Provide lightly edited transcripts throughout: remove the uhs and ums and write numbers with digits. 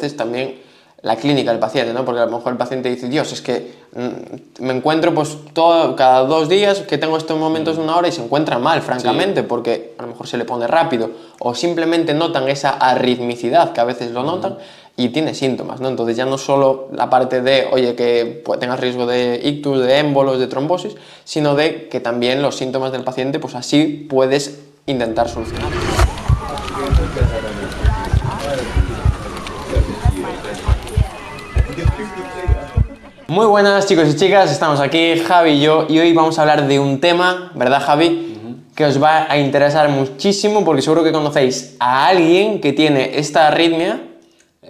veces también la clínica del paciente, ¿no? Porque a lo mejor el paciente dice, Dios, es que me encuentro pues cada 2 días que tengo estos momentos de 1 hora y se encuentra mal, francamente, porque a lo mejor se le pone rápido o simplemente notan esa arritmicidad que a veces lo notan y tiene síntomas, ¿no? Entonces ya no solo la parte de, oye, que tengas riesgo de ictus, de émbolos, de trombosis, sino de que también los síntomas del paciente, pues así puedes intentar solucionar. Muy buenas chicos y chicas, estamos aquí Javi y yo y hoy vamos a hablar de un tema, ¿verdad Javi? Que os va a interesar muchísimo porque seguro que conocéis a alguien que tiene esta arritmia.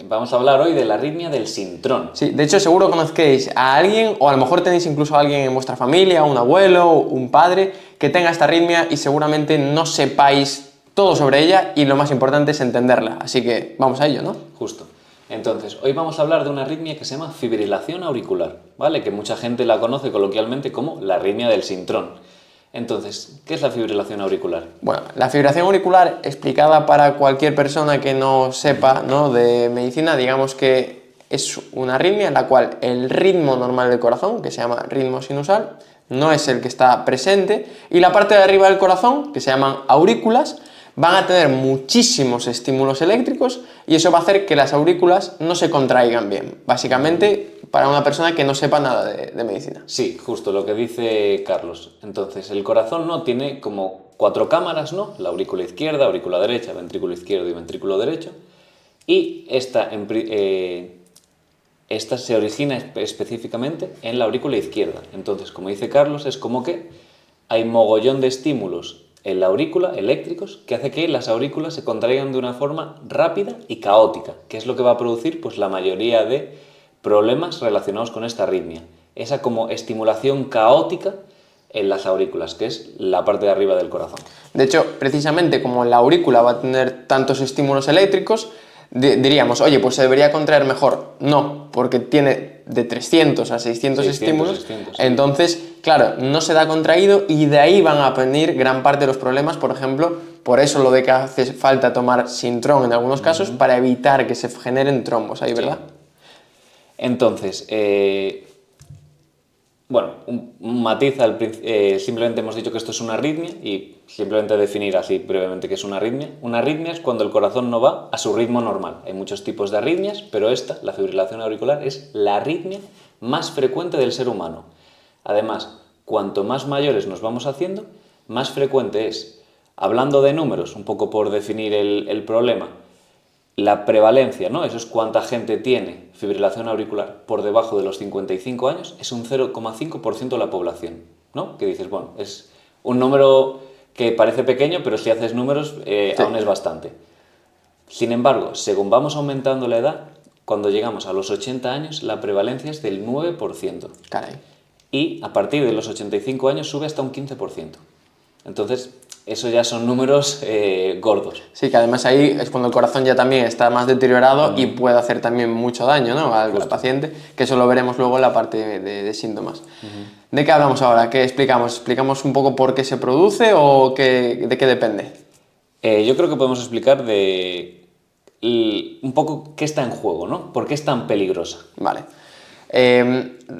Vamos a hablar hoy de la arritmia del sintrón. Sí, de hecho seguro conozcéis a alguien o a lo mejor tenéis incluso a alguien en vuestra familia, un abuelo, un padre que tenga esta arritmia y seguramente no sepáis todo sobre ella y lo más importante es entenderla, así que vamos a ello, ¿no? Justo. Entonces, hoy vamos a hablar de una arritmia que se llama fibrilación auricular, ¿vale? Que mucha gente la conoce coloquialmente como la arritmia del sintrón. Entonces, ¿qué es la fibrilación auricular? Bueno, la fibrilación auricular, explicada para cualquier persona que no sepa, ¿no?, de medicina, digamos que es una arritmia en la cual el ritmo normal del corazón, que se llama ritmo sinusal, no es el que está presente, y la parte de arriba del corazón, que se llaman aurículas, van a tener muchísimos estímulos eléctricos y eso va a hacer que las aurículas no se contraigan bien. Básicamente, para una persona que no sepa nada de medicina. Sí, justo lo que dice Carlos. Entonces, el corazón no tiene como 4 cámaras, ¿no? La aurícula izquierda, aurícula derecha, ventrículo izquierdo y ventrículo derecho. Y esta se origina específicamente en la aurícula izquierda. Entonces, como dice Carlos, es como que hay mogollón de estímulos en la aurícula, eléctricos, que hace que las aurículas se contraigan de una forma rápida y caótica, que es lo que va a producir pues, la mayoría de problemas relacionados con esta arritmia. Esa como estimulación caótica en las aurículas, que es la parte de arriba del corazón. De hecho, precisamente como la aurícula va a tener tantos estímulos eléctricos, diríamos, oye, pues se debería contraer mejor. No, porque tiene de 300 a 600 estímulos, 600, sí. Entonces, claro, no se da contraído y de ahí van a venir gran parte de los problemas, por ejemplo, por eso lo de que hace falta tomar Sintrón en algunos casos, para evitar que se generen trombos ahí, ¿verdad? Sí. Entonces, bueno, un matiz, simplemente hemos dicho que esto es una arritmia y simplemente definir así brevemente qué es una arritmia. Una arritmia es cuando el corazón no va a su ritmo normal. Hay muchos tipos de arritmias, pero esta, la fibrilación auricular, es la arritmia más frecuente del ser humano. Además, cuanto más mayores nos vamos haciendo, más frecuente es. Hablando de números, un poco por definir el problema, la prevalencia, ¿no? Eso es cuánta gente tiene fibrilación auricular por debajo de los 55 años, es un 0,5% de la población, ¿no? Que dices, bueno, es un número que parece pequeño, pero si haces números aún es bastante. Sin embargo, según vamos aumentando la edad, cuando llegamos a los 80 años, la prevalencia es del 9%. Caray. Y a partir de los 85 años sube hasta un 15%. Entonces, eso ya son números gordos. Sí, que además ahí es cuando el corazón ya también está más deteriorado y puede hacer también mucho daño, ¿no?, al paciente, que eso lo veremos luego en la parte de síntomas. ¿De qué hablamos ahora? ¿Qué explicamos? ¿Explicamos un poco por qué se produce o de qué depende? Yo creo que podemos explicar un poco qué está en juego, ¿no? ¿Por qué es tan peligrosa? Vale.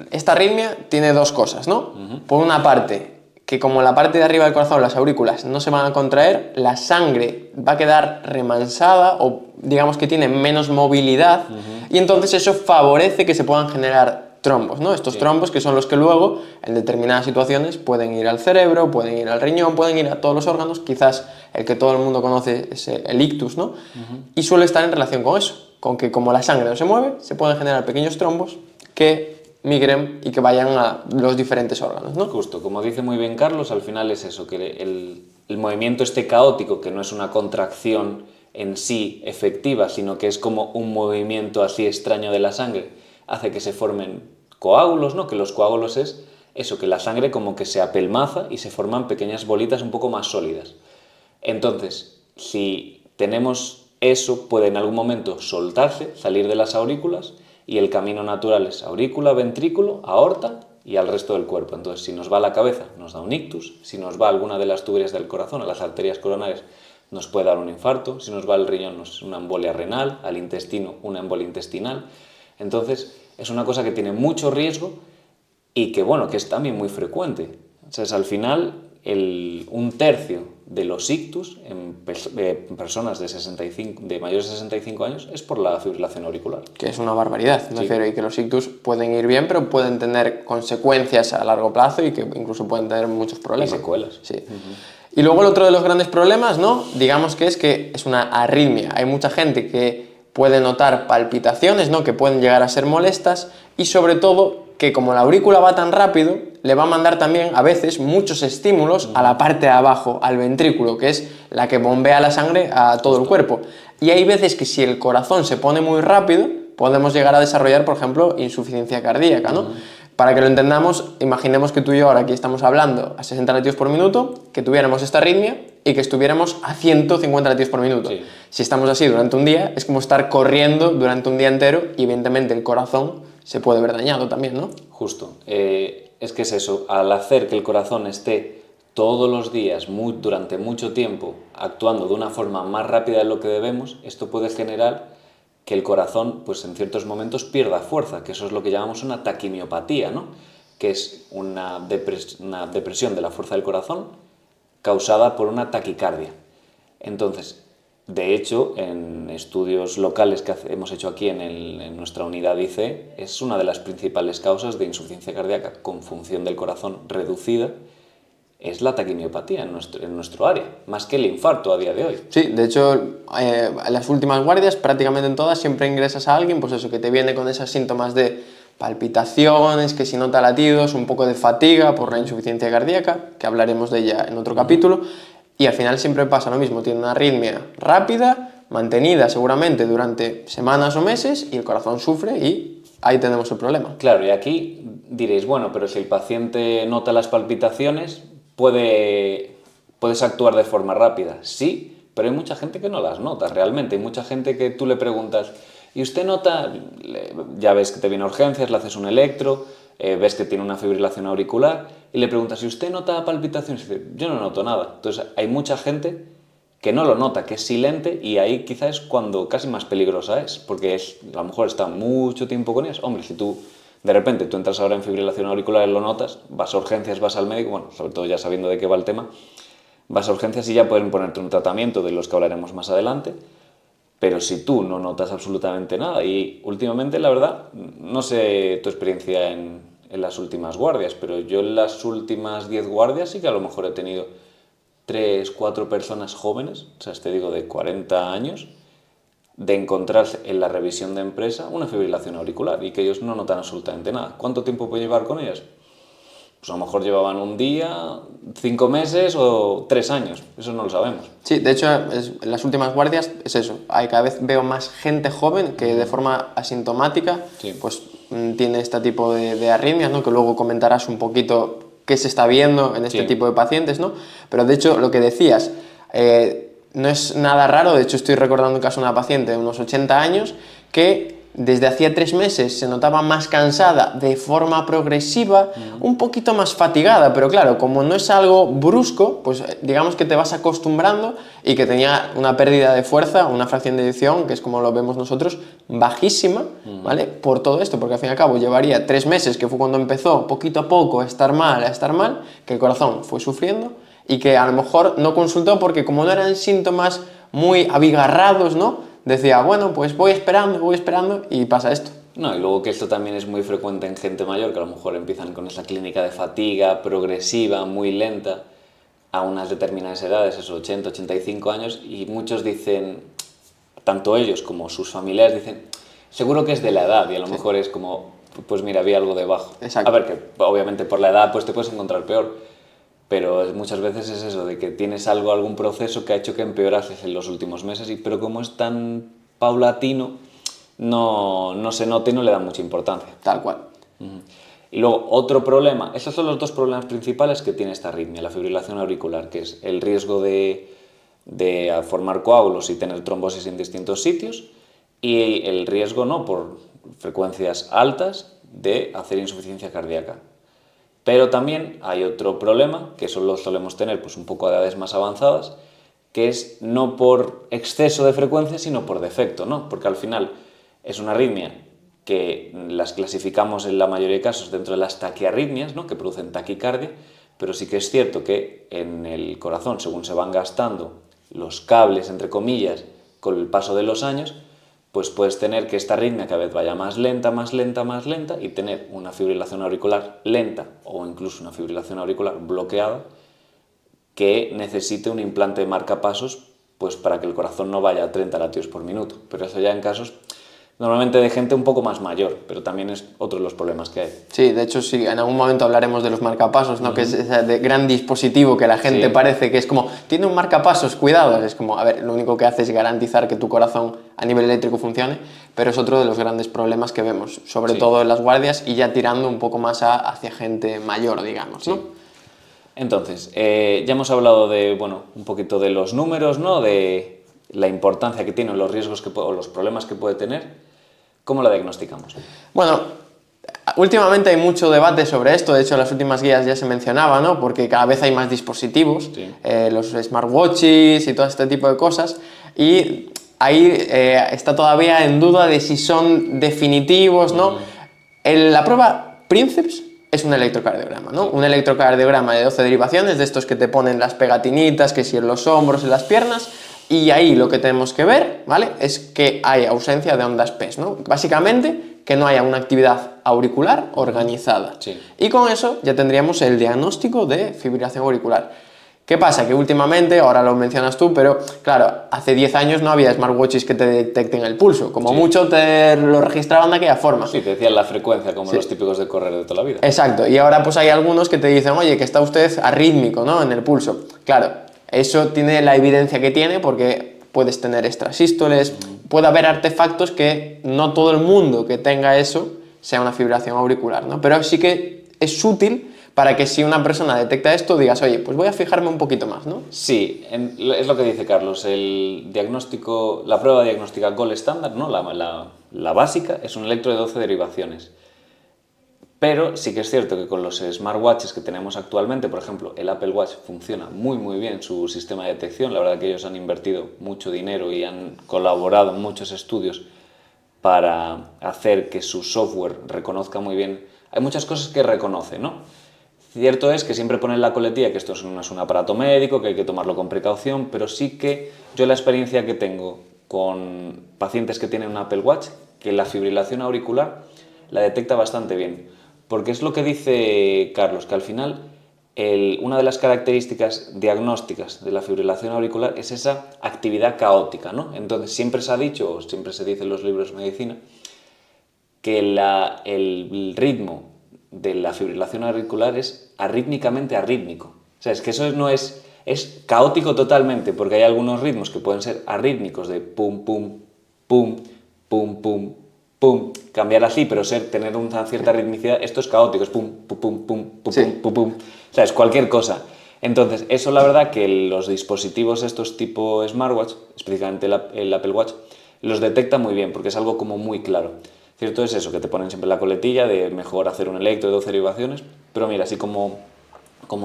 Esta arritmia tiene dos cosas, ¿no? Por una parte, que como la parte de arriba del corazón, las aurículas, no se van a contraer, la sangre va a quedar remansada o digamos que tiene menos movilidad y entonces eso favorece que se puedan generar trombos, ¿no? Estos trombos que son los que luego, en determinadas situaciones, pueden ir al cerebro, pueden ir al riñón, pueden ir a todos los órganos, quizás el que todo el mundo conoce es el ictus, ¿no? Y suele estar en relación con eso, con que como la sangre no se mueve, se pueden generar pequeños trombos que migren y que vayan a los diferentes órganos, ¿no? Justo, como dice muy bien Carlos, al final es eso, que el movimiento este caótico, que no es una contracción en sí efectiva, sino que es como un movimiento así extraño de la sangre, hace que se formen coágulos, ¿no? Que los coágulos es eso, que la sangre como que se apelmaza y se forman pequeñas bolitas un poco más sólidas. Entonces, si tenemos eso, puede en algún momento soltarse, salir de las aurículas, y el camino natural es aurícula, ventrículo, aorta y al resto del cuerpo. Entonces, si nos va a la cabeza, nos da un ictus. Si nos va a alguna de las tuberías del corazón, a las arterias coronarias, nos puede dar un infarto, si nos va al riñón, una embolia renal, al intestino, una embolia intestinal. Entonces, es una cosa que tiene mucho riesgo y que, bueno, que es también muy frecuente. O sea, al final, un tercio de los ictus en personas de mayores de 65 años es por la fibrilación auricular. Que es una barbaridad, me refiero, y que los ictus pueden ir bien, pero pueden tener consecuencias a largo plazo y que incluso pueden tener muchos problemas. Y secuelas. Sí. Y luego el otro de los grandes problemas, ¿no? Digamos que es una arritmia. Hay mucha gente que puede notar palpitaciones, ¿no? Que pueden llegar a ser molestas y sobre todo que como la aurícula va tan rápido, le va a mandar también a veces muchos estímulos a la parte de abajo, al ventrículo, que es la que bombea la sangre a todo el cuerpo. Y hay veces que si el corazón se pone muy rápido, podemos llegar a desarrollar, por ejemplo, insuficiencia cardíaca, ¿no? Para que lo entendamos, imaginemos que tú y yo ahora aquí estamos hablando a 60 latidos por minuto, que tuviéramos esta arritmia y que estuviéramos a 150 latidos por minuto. Sí. Si estamos así durante un día, es como estar corriendo durante un día entero y evidentemente el corazón se puede ver dañado también, ¿no? Justo. Es que es eso, al hacer que el corazón esté todos los días, durante mucho tiempo, actuando de una forma más rápida de lo que debemos, esto puede generar que el corazón, pues en ciertos momentos pierda fuerza, que eso es lo que llamamos una taquimiopatía, ¿no? Que es una depresión de la fuerza del corazón causada por una taquicardia. Entonces, de hecho, en estudios locales que hemos hecho aquí en nuestra unidad IC, es una de las principales causas de insuficiencia cardíaca con función del corazón reducida, es la taquimiopatía en nuestro área, más que el infarto a día de hoy. Sí, de hecho, en las últimas guardias, prácticamente en todas, siempre ingresas a alguien, pues eso, que te viene con esos síntomas de palpitaciones, que si nota latidos, un poco de fatiga por la insuficiencia cardíaca, que hablaremos de ella en otro capítulo, y al final siempre pasa lo mismo, tiene una arritmia rápida, mantenida seguramente durante semanas o meses, y el corazón sufre y ahí tenemos el problema. Claro, y aquí diréis, bueno, pero si el paciente nota las palpitaciones, puedes actuar de forma rápida. Sí, pero hay mucha gente que no las nota realmente. Hay mucha gente que tú le preguntas, ¿y usted nota? Ya ves que te viene a urgencias, le haces un electro, ves que tiene una fibrilación auricular y le preguntas, ¿y usted nota palpitaciones? Y dice, yo no noto nada. Entonces hay mucha gente que no lo nota, que es silente, y ahí quizás es cuando casi más peligrosa es, porque a lo mejor está mucho tiempo con ellos. Hombre, si tú de repente tú entras ahora en fibrilación auricular y lo notas, vas a urgencias, vas al médico, bueno, sobre todo ya sabiendo de qué va el tema, vas a urgencias y ya pueden ponerte un tratamiento de los que hablaremos más adelante, pero si tú no notas absolutamente nada, y últimamente, la verdad, no sé tu experiencia en las últimas guardias, pero yo en las últimas 10 guardias sí que a lo mejor he tenido 3, 4 personas jóvenes, o sea, te digo de 40 años, de encontrarse en la revisión de empresa una fibrilación auricular y que ellos no notan absolutamente nada. ¿Cuánto tiempo puede llevar con ellas? Pues a lo mejor llevaban un día, 5 meses o 3 años, eso no lo sabemos. Sí, de hecho, en las últimas guardias es eso, cada vez veo más gente joven que de forma asintomática pues tiene este tipo de arritmias, ¿no? Que luego comentarás un poquito qué se está viendo en este tipo de pacientes, ¿no? Pero de hecho, lo que decías, no es nada raro, de hecho estoy recordando un caso de una paciente de unos 80 años que desde hacía 3 meses se notaba más cansada de forma progresiva, un poquito más fatigada, pero claro, como no es algo brusco, pues digamos que te vas acostumbrando y que tenía una pérdida de fuerza, una fracción de eyección, que es como lo vemos nosotros, bajísima, ¿vale? Por todo esto, porque al fin y al cabo llevaría 3 meses, que fue cuando empezó poquito a poco a estar mal, que el corazón fue sufriendo y que a lo mejor no consultó porque como no eran síntomas muy abigarrados, ¿no? Decía, bueno, pues voy esperando y pasa esto. No, y luego que esto también es muy frecuente en gente mayor, que a lo mejor empiezan con esa clínica de fatiga progresiva, muy lenta, a unas determinadas edades, esos 80, 85 años, y muchos dicen, tanto ellos como sus familiares dicen, seguro que es de la edad, y a lo mejor es como, pues mira, había algo debajo. Exacto. A ver, que obviamente por la edad pues te puedes encontrar peor, pero muchas veces es eso, de que tienes algún proceso que ha hecho que empeorases en los últimos meses, pero como es tan paulatino, no se nota y no le da mucha importancia. Tal cual. Y luego otro problema, esos son los 2 problemas principales que tiene esta arritmia, la fibrilación auricular, que es el riesgo de formar coágulos y tener trombosis en distintos sitios, y el riesgo, no por frecuencias altas, de hacer insuficiencia cardíaca. Pero también hay otro problema, que solo solemos tener pues un poco a edades más avanzadas, que es no por exceso de frecuencia, sino por defecto, ¿no? Porque al final es una arritmia que las clasificamos en la mayoría de casos dentro de las taquiarritmias, ¿no? Que producen taquicardia, pero sí que es cierto que en el corazón, según se van gastando los cables, entre comillas, con el paso de los años, pues puedes tener que esta arritmia cada vez vaya más lenta, más lenta, más lenta, y tener una fibrilación auricular lenta o incluso una fibrilación auricular bloqueada que necesite un implante de marcapasos, pues para que el corazón no vaya a 30 latidos por minuto. Pero eso ya en casos normalmente de gente un poco más mayor, pero también es otro de los problemas que hay. Sí, de hecho sí, en algún momento hablaremos de los marcapasos, ¿no? Que es ese gran dispositivo que la gente parece que es como, tiene un marcapasos, cuidado, es como, a ver, lo único que hace es garantizar que tu corazón a nivel eléctrico funcione, pero es otro de los grandes problemas que vemos, sobre todo en las guardias y ya tirando un poco más hacia gente mayor, digamos, ¿no? Entonces, ya hemos hablado de, bueno, un poquito de los números, ¿no? De la importancia que tienen los riesgos o los problemas que puede tener. ¿Cómo la diagnosticamos? Bueno, últimamente hay mucho debate sobre esto, de hecho en las últimas guías ya se mencionaba, ¿no? Porque cada vez hay más dispositivos, los smartwatches y todo este tipo de cosas, y ahí está todavía en duda de si son definitivos, ¿no? La prueba Princeps es un electrocardiograma, ¿no? Un electrocardiograma de 12 derivaciones, de estos que te ponen las pegatinitas, que si en los hombros, en las piernas, y ahí lo que tenemos que ver, ¿vale? Es que hay ausencia de ondas PES, ¿no? Básicamente, que no haya una actividad auricular organizada. Y con eso ya tendríamos el diagnóstico de fibrilación auricular. ¿Qué pasa? Que últimamente, ahora lo mencionas tú, pero claro, hace 10 años no había smartwatches que te detecten el pulso. Como mucho te lo registraban de aquella forma. Sí, te decían la frecuencia, como los típicos de correr de toda la vida. Exacto. Y ahora pues hay algunos que te dicen, oye, que está usted arrítmico, ¿no? En el pulso. Claro, eso tiene la evidencia que tiene porque puedes tener extrasístoles, puede haber artefactos que no todo el mundo que tenga eso sea una fibrilación auricular, ¿no? Pero sí que es útil para que si una persona detecta esto digas, oye, pues voy a fijarme un poquito más, ¿no? Sí, es lo que dice Carlos, el diagnóstico, la prueba diagnóstica gold estándar, ¿no? La básica es un electro de 12 derivaciones. Pero sí que es cierto que con los smartwatches que tenemos actualmente, por ejemplo, el Apple Watch funciona muy muy bien su sistema de detección. La verdad que ellos han invertido mucho dinero y han colaborado en muchos estudios para hacer que su software reconozca muy bien. Hay muchas cosas que reconoce, ¿no? Cierto es que siempre ponen la coletilla que esto no es un aparato médico, que hay que tomarlo con precaución, pero sí que yo la experiencia que tengo con pacientes que tienen un Apple Watch, que la fibrilación auricular la detecta bastante bien. Porque es lo que dice Carlos, que al final una de las características diagnósticas de la fibrilación auricular es esa actividad caótica, ¿no? Entonces siempre se ha dicho, o siempre se dice en los libros de medicina, que el ritmo de la fibrilación auricular es arrítmicamente arrítmico. O sea, es que eso no es caótico totalmente, porque hay algunos ritmos que pueden ser arrítmicos de pum, pum, pum, pum, pum, pum, cambiar así, pero tener una cierta ritmicidad. Esto es caótico, es pum, pum, pum, pum, pum, pum, pum. O sea, es cualquier cosa. Entonces, eso la verdad que los dispositivos estos tipo smartwatch, específicamente el Apple Watch, los detecta muy bien, porque es algo como muy claro. Cierto es eso, que te ponen siempre la coletilla de mejor hacer un electro de 12 derivaciones, pero mira, así como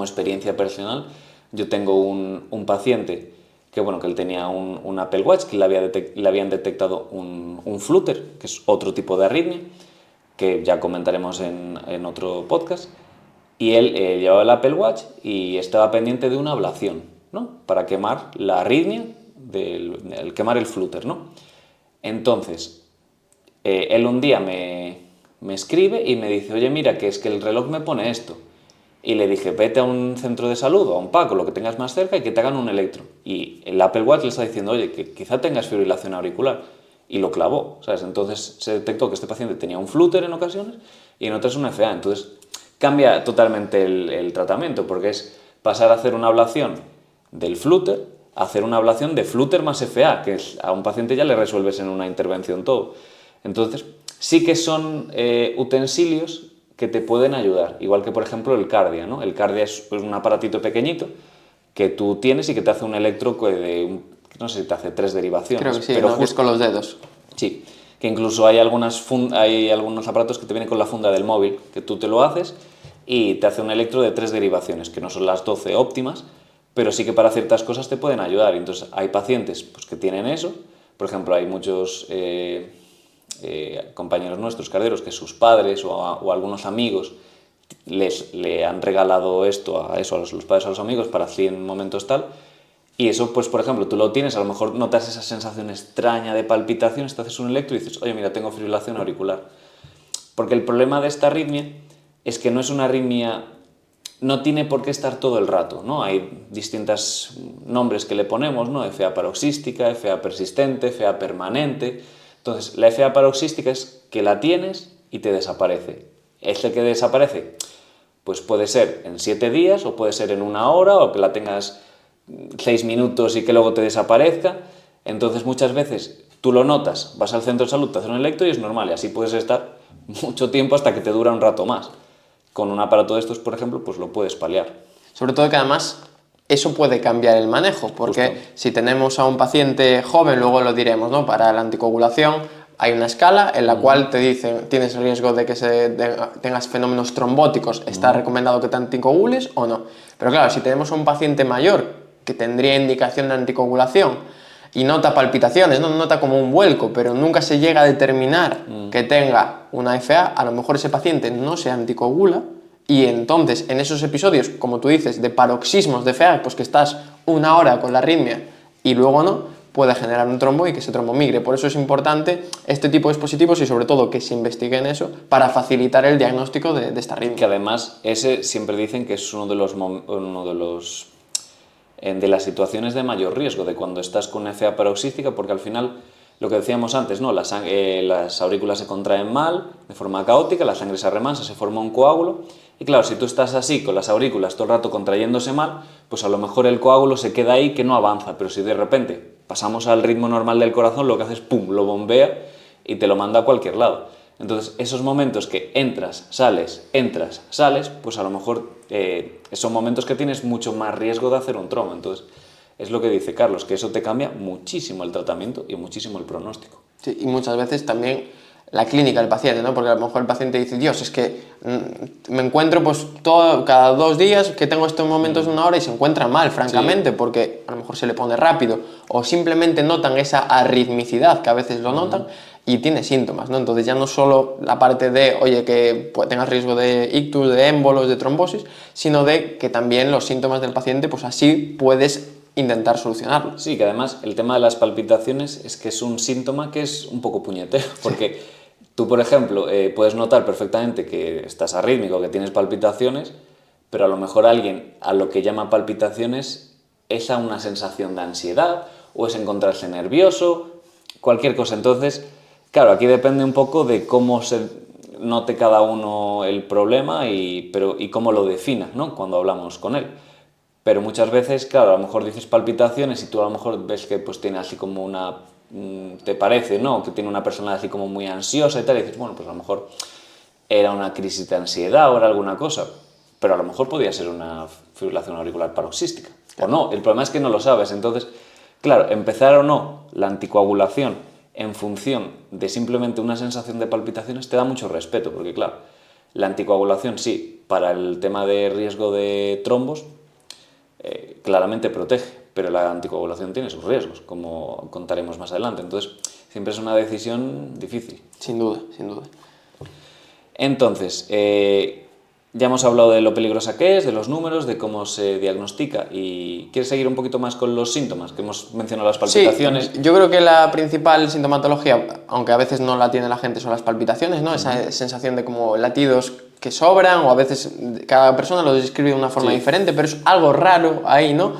experiencia personal, yo tengo un paciente que, bueno, que él tenía un Apple Watch, que le habían detectado un flutter, que es otro tipo de arritmia, que ya comentaremos en otro podcast, y él llevaba el Apple Watch y estaba pendiente de una ablación, ¿no? Para quemar la arritmia, quemar el flutter, ¿no? Entonces, él un día me escribe y me dice, oye, mira, que es que el reloj me pone esto. Y le dije, vete a un centro de salud o a un PAC o lo que tengas más cerca y que te hagan un electro. Y el Apple Watch le está diciendo, oye, que quizá tengas fibrilación auricular. Y lo clavó, ¿sabes? Entonces se detectó que este paciente tenía un flutter en ocasiones y en otras un FA. Entonces cambia totalmente el tratamiento, porque es pasar a hacer una ablación del flutter a hacer una ablación de flutter más FA, que a un paciente ya le resuelves en una intervención todo. Entonces sí que son utensilios que te pueden ayudar, igual que por ejemplo el Cardia, ¿no? El Cardia es un aparatito pequeñito que tú tienes y que te hace un electro no sé si te hace 3 derivaciones. Creo que sí, pero ¿no? Que es con los dedos. Sí, que incluso hay algunos aparatos que te vienen con la funda del móvil, que tú te lo haces y te hace un electro de 3 derivaciones, que no son las 12 óptimas, pero sí que para ciertas cosas te pueden ayudar. Entonces hay pacientes pues, que tienen eso. Por ejemplo, hay muchos compañeros nuestros, carderos, que sus padres o algunos amigos le han regalado esto a los padres, a los amigos, para así en momentos tal. Y eso, pues por ejemplo, tú lo tienes, a lo mejor notas esa sensación extraña de palpitación, te haces un electro y dices, oye, mira, tengo fibrilación auricular. Porque el problema de esta arritmia es que no es una arritmia, no tiene por qué estar todo el rato, ¿no? Hay distintos nombres que le ponemos, ¿no? FA paroxística, FA persistente, FA permanente. Entonces, la FA paroxística es que la tienes y te desaparece. ¿Este que desaparece? Pues puede ser en 7 días, o puede ser en 1 hora, o que la tengas 6 minutos y que luego te desaparezca. Entonces, muchas veces tú lo notas, vas al centro de salud, te hacen un electro y es normal, y así puedes estar mucho tiempo hasta que te dura un rato más. Con un aparato de estos, por ejemplo, pues lo puedes paliar. Sobre todo que además eso puede cambiar el manejo, porque Justo. si tenemos a un paciente joven, luego lo diremos, ¿no? Para la anticoagulación hay una escala en la cual te dicen, tienes riesgo de que tengas fenómenos trombóticos, está recomendado que te anticoagules o no. Pero claro, si tenemos a un paciente mayor que tendría indicación de anticoagulación y nota palpitaciones, no nota como un vuelco, pero nunca se llega a determinar que tenga una FA, a lo mejor ese paciente no se anticoagula y entonces en esos episodios, como tú dices, de paroxismos de FA, pues que estás 1 hora con la arritmia y luego no, puede generar un trombo y que ese trombo migre. Por eso es importante este tipo de dispositivos y sobre todo que se investigue en eso para facilitar el diagnóstico de esta arritmia. Que además ese siempre dicen que es uno de las situaciones de mayor riesgo, de cuando estás con FA paroxística, porque al final, lo que decíamos antes, ¿no? Las aurículas se contraen mal, de forma caótica, la sangre se remansa, se forma un coágulo, y claro, si tú estás así, con las aurículas todo el rato contrayéndose mal, pues a lo mejor el coágulo se queda ahí que no avanza, pero si de repente pasamos al ritmo normal del corazón, lo que hace es ¡pum!, lo bombea y te lo manda a cualquier lado. Entonces, esos momentos que entras, sales, pues a lo mejor son momentos que tienes mucho más riesgo de hacer un trombo. Entonces, es lo que dice Carlos, que eso te cambia muchísimo el tratamiento y muchísimo el pronóstico. Sí, y muchas veces también la clínica del paciente, ¿no? Porque a lo mejor el paciente dice, Dios, es que me encuentro pues cada 2 días que tengo estos momentos de 1 hora y se encuentra mal, francamente, sí, porque a lo mejor se le pone rápido o simplemente notan esa arritmicidad, que a veces lo notan, y tiene síntomas, ¿no? Entonces ya no solo la parte de, oye, que tengas riesgo de ictus, de émbolos, de trombosis, sino de que también los síntomas del paciente, pues así puedes intentar solucionarlo. Sí, que además el tema de las palpitaciones es que es un síntoma que es un poco puñetero, porque tú, por ejemplo, puedes notar perfectamente que estás arrítmico, que tienes palpitaciones, pero a lo mejor alguien a lo que llama palpitaciones es a una sensación de ansiedad o es encontrarse nervioso, cualquier cosa. Entonces, claro, aquí depende un poco de cómo se note cada uno el problema y cómo lo defina, ¿no? Cuando hablamos con él. Pero muchas veces, claro, a lo mejor dices palpitaciones y tú a lo mejor ves que pues tiene así como una... te parece, ¿no? Que tiene una persona así como muy ansiosa y tal, y dices, bueno, pues a lo mejor era una crisis de ansiedad o era alguna cosa, pero a lo mejor podía ser una fibrilación auricular paroxística. O no, el problema es que no lo sabes. Entonces, claro, empezar o no la anticoagulación en función de simplemente una sensación de palpitaciones te da mucho respeto, porque claro, la anticoagulación sí, para el tema de riesgo de trombos, claramente protege, pero la anticoagulación tiene sus riesgos, como contaremos más adelante. Entonces, siempre es una decisión difícil. Sin duda, sin duda. Entonces, ya hemos hablado de lo peligrosa que es, de los números, de cómo se diagnostica. ¿Y quieres seguir un poquito más con los síntomas? Que hemos mencionado las palpitaciones. Sí, yo creo que la principal sintomatología, aunque a veces no la tiene la gente, son las palpitaciones, ¿no? Esa sensación de como latidos que sobran, o a veces cada persona lo describe de una forma diferente, pero es algo raro ahí, ¿no?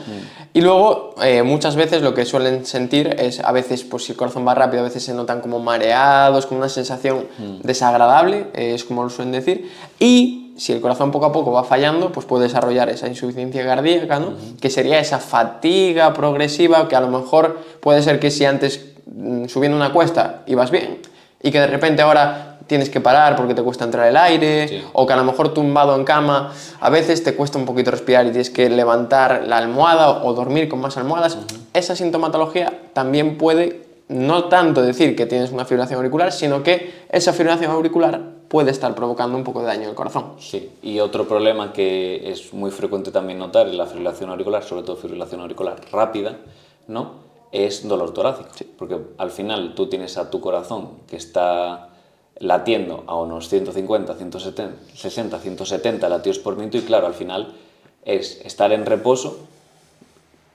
Y luego, muchas veces lo que suelen sentir es, a veces, pues si el corazón va rápido, a veces se notan como mareados, como una sensación desagradable, es como lo suelen decir, y si el corazón poco a poco va fallando, pues puede desarrollar esa insuficiencia cardíaca, ¿no? Que sería esa fatiga progresiva, que a lo mejor puede ser que si antes subiendo una cuesta ibas bien, y que de repente ahora tienes que parar porque te cuesta entrar el aire, o que a lo mejor tumbado en cama a veces te cuesta un poquito respirar y tienes que levantar la almohada o dormir con más almohadas. Esa sintomatología también puede no tanto decir que tienes una fibrilación auricular, sino que esa fibrilación auricular puede estar provocando un poco de daño al corazón. Sí, y otro problema que es muy frecuente también notar en la fibrilación auricular, sobre todo fibrilación auricular rápida, ¿no? Es dolor torácico, Sí. porque al final tú tienes a tu corazón que está latiendo a unos 150, 170, 60, 170 latidos por minuto y claro, al final es estar en reposo,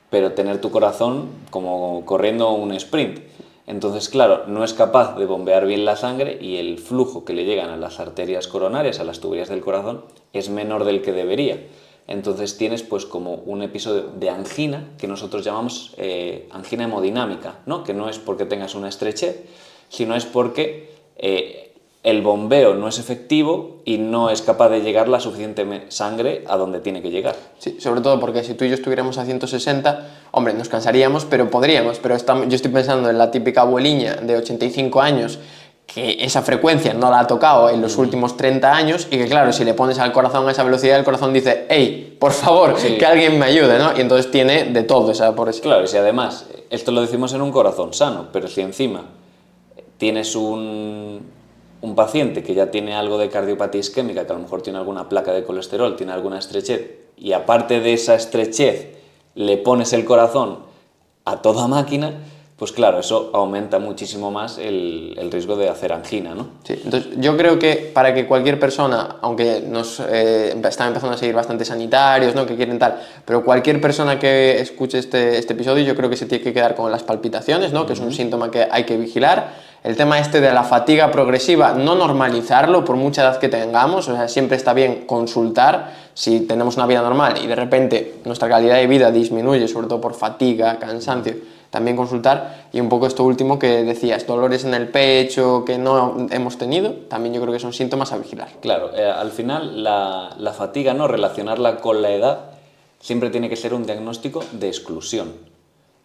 pero tener tu corazón como corriendo un sprint. Entonces, claro, no es capaz de bombear bien la sangre y el flujo que le llegan a las arterias coronarias, a las tuberías del corazón, es menor del que debería. Entonces tienes pues como un episodio de angina que nosotros llamamos angina hemodinámica, ¿no? Que no es porque tengas una estrechez, sino es porque el bombeo no es efectivo y no es capaz de llegar la suficiente sangre a donde tiene que llegar. Sí, sobre todo porque si tú y yo estuviéramos a 160, hombre, nos cansaríamos, pero podríamos. Pero yo estoy pensando en la típica abueliña de 85 años que esa frecuencia no la ha tocado en los últimos 30 años y que claro, si le pones al corazón a esa velocidad, el corazón dice, hey, por favor, Sí. que alguien me ayude, ¿no? Y entonces tiene de todo, ¿sabes? Por eso. Claro, y si además, esto lo decimos en un corazón sano, pero si encima tienes un paciente que ya tiene algo de cardiopatía isquémica, que a lo mejor tiene alguna placa de colesterol, tiene alguna estrechez, y aparte de esa estrechez le pones el corazón a toda máquina, pues claro, eso aumenta muchísimo más el riesgo de hacer angina, ¿no? Sí, entonces yo creo que para que cualquier persona, aunque nos están empezando a seguir bastantes sanitarios, ¿no? Que quieren tal, pero cualquier persona que escuche este episodio yo creo que se tiene que quedar con las palpitaciones, ¿no? Que es un síntoma que hay que vigilar. El tema este de la fatiga progresiva, no normalizarlo por mucha edad que tengamos, o sea, siempre está bien consultar si tenemos una vida normal y de repente nuestra calidad de vida disminuye, sobre todo por fatiga, cansancio, también consultar. Y un poco esto último que decías, dolores en el pecho que no hemos tenido, también yo creo que son síntomas a vigilar. Claro, al final la fatiga, ¿no? Relacionarla con la edad siempre tiene que ser un diagnóstico de exclusión,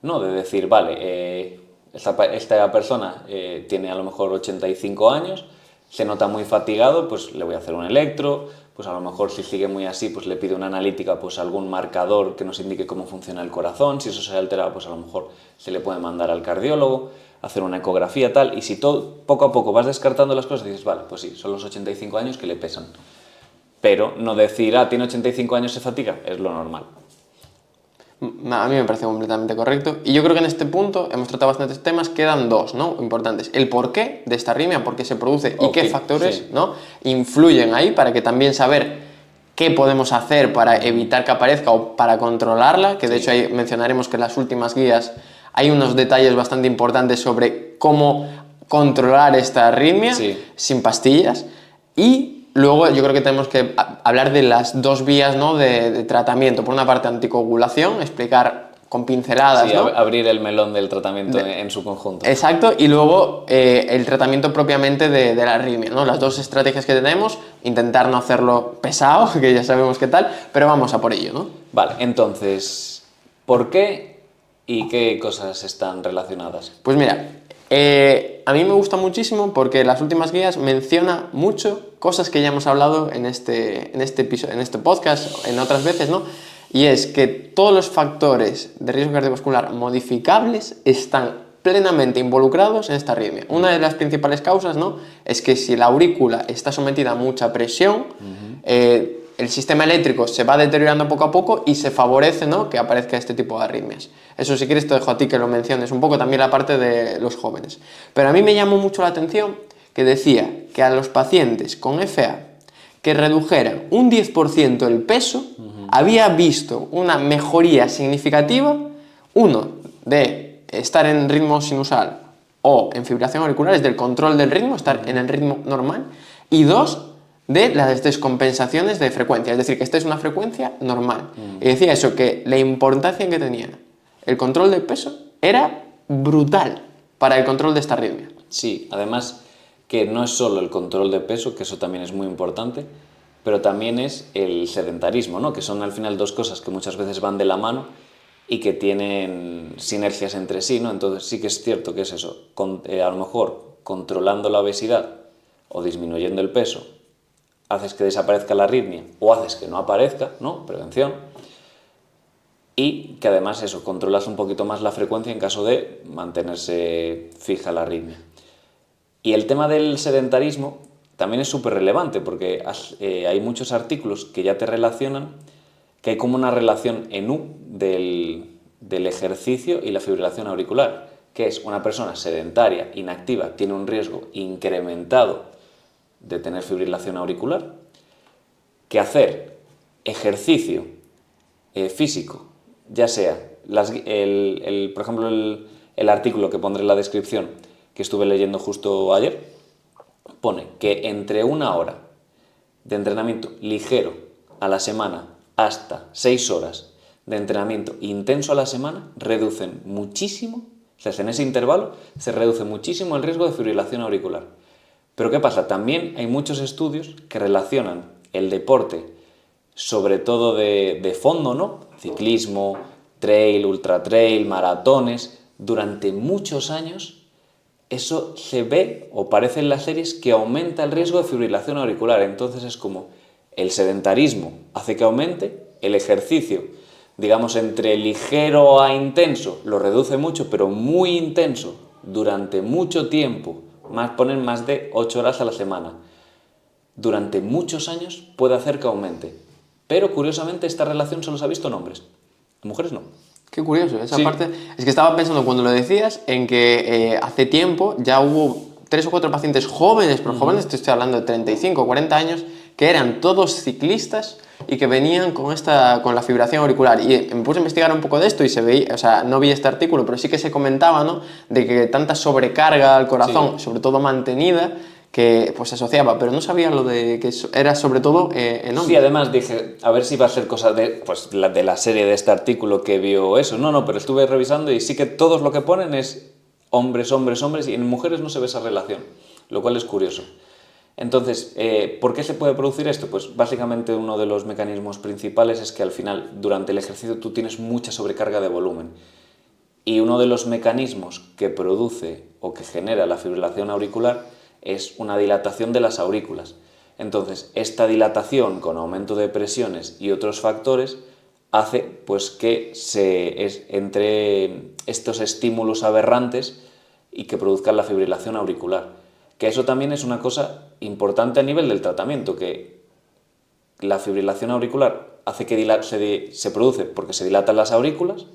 ¿no? De decir, vale, esta persona tiene a lo mejor 85 años, se nota muy fatigado, pues le voy a hacer un electro, pues a lo mejor si sigue muy así, pues le pido una analítica, pues algún marcador que nos indique cómo funciona el corazón, si eso se altera, pues a lo mejor se le puede mandar al cardiólogo, hacer una ecografía tal, y si poco a poco vas descartando las cosas, dices, vale, pues sí, son los 85 años que le pesan. Pero no decir, tiene 85 años, se fatiga, es lo normal. A mí me parece completamente correcto. Y yo creo que en este punto hemos tratado bastantes temas, quedan dos, ¿no? Importantes. El porqué de esta arritmia, por qué se produce y qué factores, sí, ¿no? influyen ahí para que también saber qué podemos hacer para evitar que aparezca o para controlarla, que de hecho ahí mencionaremos que en las últimas guías hay unos detalles bastante importantes sobre cómo controlar esta arritmia sin pastillas. Y luego yo creo que tenemos que hablar de las dos vías, ¿no? de tratamiento. Por una parte, anticoagulación, explicar con pinceladas, sí, ¿no? abrir el melón del tratamiento en su conjunto. Exacto, y luego el tratamiento propiamente de la arritmia, ¿no? Las dos estrategias que tenemos, intentar no hacerlo pesado, que ya sabemos qué tal, pero vamos a por ello, ¿no? Vale, entonces, ¿por qué y qué cosas están relacionadas? Pues mira, a mí me gusta muchísimo porque las últimas guías menciona mucho cosas que ya hemos hablado en este episodio, en este podcast, en otras veces, ¿no? Y es que todos los factores de riesgo cardiovascular modificables están plenamente involucrados en esta arritmia. Una de las principales causas, ¿no? Es que si la aurícula está sometida a mucha presión, el sistema eléctrico se va deteriorando poco a poco y se favorece, ¿no? que aparezca este tipo de arritmias. Eso, si quieres, te dejo a ti que lo menciones un poco, también la parte de los jóvenes. Pero a mí me llamó mucho la atención que decía que a los pacientes con FA que redujeran un 10% el peso, había visto una mejoría significativa, uno, de estar en ritmo sinusal o en fibrilación auricular, es del control del ritmo, estar en el ritmo normal, y dos, de las descompensaciones de frecuencia, es decir, que esta es una frecuencia normal. Y decía eso, que la importancia que tenía el control del peso era brutal para el control de esta arritmia. Sí, además que no es solo el control de peso, que eso también es muy importante, pero también es el sedentarismo, ¿no? Que son al final dos cosas que muchas veces van de la mano y que tienen sinergias entre sí, ¿no? Entonces sí que es cierto que es eso, a lo mejor controlando la obesidad o disminuyendo el peso, haces que desaparezca la arritmia o haces que no aparezca, ¿no? Prevención. Y que además eso, controlas un poquito más la frecuencia en caso de mantenerse fija la arritmia. Y el tema del sedentarismo también es súper relevante porque hay muchos artículos que ya te relacionan, que hay como una relación en U del ejercicio y la fibrilación auricular, que es una persona sedentaria, inactiva, tiene un riesgo incrementado de tener fibrilación auricular, que hacer ejercicio físico, ya sea, por ejemplo, el artículo que pondré en la descripción, que estuve leyendo justo ayer, pone que entre 1 hora de entrenamiento ligero a la semana hasta 6 horas de entrenamiento intenso a la semana reducen muchísimo, o sea, en ese intervalo se reduce muchísimo el riesgo de fibrilación auricular. Pero ¿qué pasa? También hay muchos estudios que relacionan el deporte, sobre todo de fondo, ¿no? Ciclismo, trail, ultra trail, maratones, durante muchos años. Eso se ve o parece en las series que aumenta el riesgo de fibrilación auricular. Entonces es como el sedentarismo hace que aumente, el ejercicio, digamos entre ligero a intenso, lo reduce mucho, pero muy intenso durante mucho tiempo, ponen más de 8 horas a la semana, durante muchos años puede hacer que aumente. Pero curiosamente esta relación solo se ha visto en hombres, en mujeres no. Qué curioso, esa parte. Es que estaba pensando cuando lo decías en que hace tiempo ya hubo 3 o 4 pacientes jóvenes, pero jóvenes, te estoy hablando de 35 o 40 años, que eran todos ciclistas y que venían con la fibrilación auricular. Y me puse a investigar un poco de esto y se veía, o sea, no vi este artículo, pero sí que se comentaba, ¿no? De que tanta sobrecarga al corazón, sobre todo mantenida, que pues se asociaba, pero no sabía lo de que era sobre todo en hombres. Sí, además dije, a ver si va a ser cosa de la serie de este artículo que vio eso. No, pero estuve revisando y sí que todos lo que ponen es hombres, hombres, hombres, y en mujeres no se ve esa relación, lo cual es curioso. Entonces, ¿por qué se puede producir esto? Pues básicamente uno de los mecanismos principales es que al final, durante el ejercicio, tú tienes mucha sobrecarga de volumen. Y uno de los mecanismos que produce o que genera la fibrilación auricular es una dilatación de las aurículas. Entonces, esta dilatación con aumento de presiones y otros factores hace pues, que entre estos estímulos aberrantes y que produzcan la fibrilación auricular. Que eso también es una cosa importante a nivel del tratamiento, que la fibrilación auricular hace que se produce porque se dilatan las aurículas,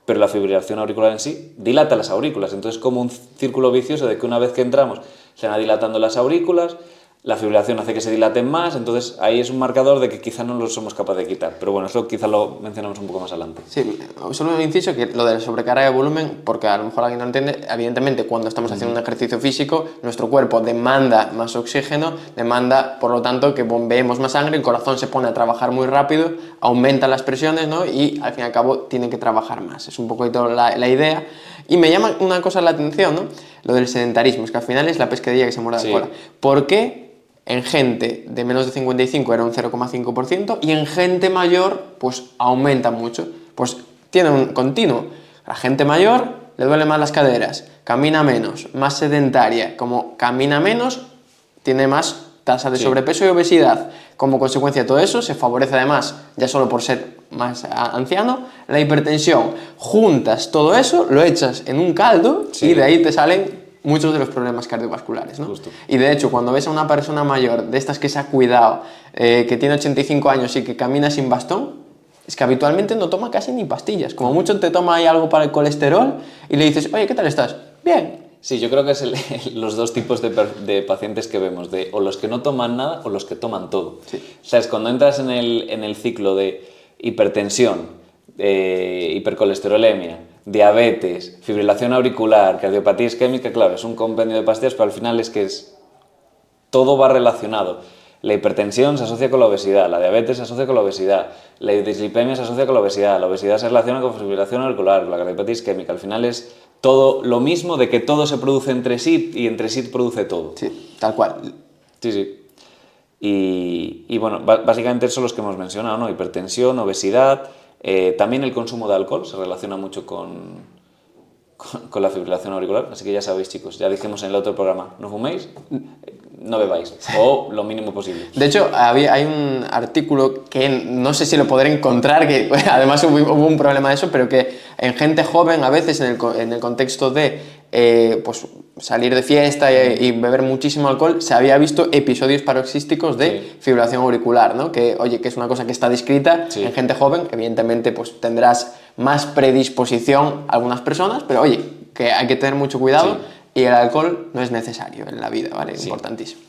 pero la fibrilación auricular en sí dilata las aurículas. Entonces, como un círculo vicioso de que una vez que entramos se van dilatando las aurículas, la fibrilación hace que se dilaten más, entonces ahí es un marcador de que quizá no lo somos capaces de quitar. Pero bueno, eso quizá lo mencionamos un poco más adelante. Sí, solo un inciso que lo de la sobrecarga de volumen, porque a lo mejor alguien no entiende, evidentemente cuando estamos haciendo un ejercicio físico, nuestro cuerpo demanda más oxígeno, demanda, por lo tanto, que bombeemos más sangre, el corazón se pone a trabajar muy rápido, aumenta las presiones, ¿no? Y al fin y al cabo tiene que trabajar más. Es un poquito la idea. Y me llama una cosa la atención, ¿no? Lo del sedentarismo, es que al final es la pescadilla que se muerde la cola. ¿Por qué en gente de menos de 55 era un 0,5% y en gente mayor pues aumenta mucho? Pues tiene un continuo. A la gente mayor le duelen más las caderas, camina menos, más sedentaria. Como camina menos, tiene más tasa de sobrepeso y obesidad. Como consecuencia de todo eso, se favorece además, ya solo por ser más anciano, la hipertensión. Juntas todo eso, lo echas en un caldo y de ahí te salen muchos de los problemas cardiovasculares, ¿no? Justo. Y de hecho, cuando ves a una persona mayor, de estas que se ha cuidado, que tiene 85 años y que camina sin bastón, es que habitualmente no toma casi ni pastillas. Como mucho te toma ahí algo para el colesterol y le dices, oye, ¿qué tal estás? Bien. Sí, yo creo que es los dos tipos de pacientes que vemos, o los que no toman nada o los que toman todo. Sí. ¿Sabes? Cuando entras en el ciclo de hipertensión, hipercolesterolemia, diabetes, fibrilación auricular, cardiopatía isquémica, claro, es un compendio de pastillas, pero al final es que todo va relacionado. La hipertensión se asocia con la obesidad, la diabetes se asocia con la obesidad, la dislipemia se asocia con la obesidad se relaciona con fibrilación auricular, con la cardiopatía isquémica. Al final es todo lo mismo, de que todo se produce entre sí y entre sí produce todo. Sí, tal cual. Sí. Y bueno, básicamente son los que hemos mencionado, ¿no? Hipertensión, obesidad, también el consumo de alcohol se relaciona mucho con la fibrilación auricular, así que ya sabéis, chicos, ya dijimos en el otro programa, no fuméis, no bebáis, o lo mínimo posible. De hecho, hay un artículo que no sé si lo podré encontrar, que además hubo un problema de eso, pero que en gente joven, a veces en el contexto de pues, salir de fiesta y beber muchísimo alcohol, se había visto episodios paroxísticos de fibrilación auricular, ¿no? Que, oye, que es una cosa que está descrita en gente joven, evidentemente pues tendrás más predisposición a algunas personas, pero oye, que hay que tener mucho cuidado y el alcohol no es necesario en la vida, ¿vale? Importantísimo.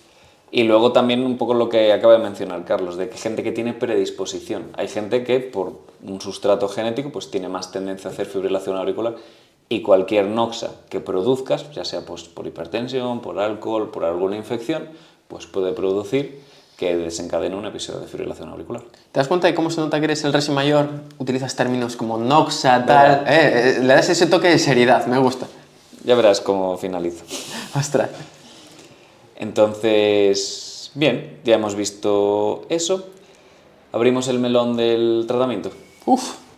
Y luego también un poco lo que acaba de mencionar Carlos, de que gente que tiene predisposición. Hay gente que por un sustrato genético pues tiene más tendencia a hacer fibrilación auricular y cualquier noxa que produzcas, ya sea pues, por hipertensión, por alcohol, por alguna infección, pues puede producir que desencadene un episodio de fibrilación auricular. ¿Te das cuenta de cómo se nota que eres el resi mayor? Utilizas términos como noxa, tal... le das ese toque de seriedad, me gusta. Ya verás cómo finalizo. Ostras. Entonces, bien, ya hemos visto eso. Abrimos el melón del tratamiento.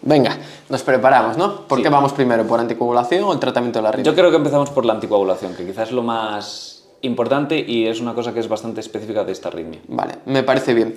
Venga, nos preparamos, ¿no? ¿Por qué vamos primero? ¿Por anticoagulación o el tratamiento de la arritmia? Yo creo que empezamos por la anticoagulación, que quizás es lo más importante y es una cosa que es bastante específica de esta arritmia. Vale, me parece bien.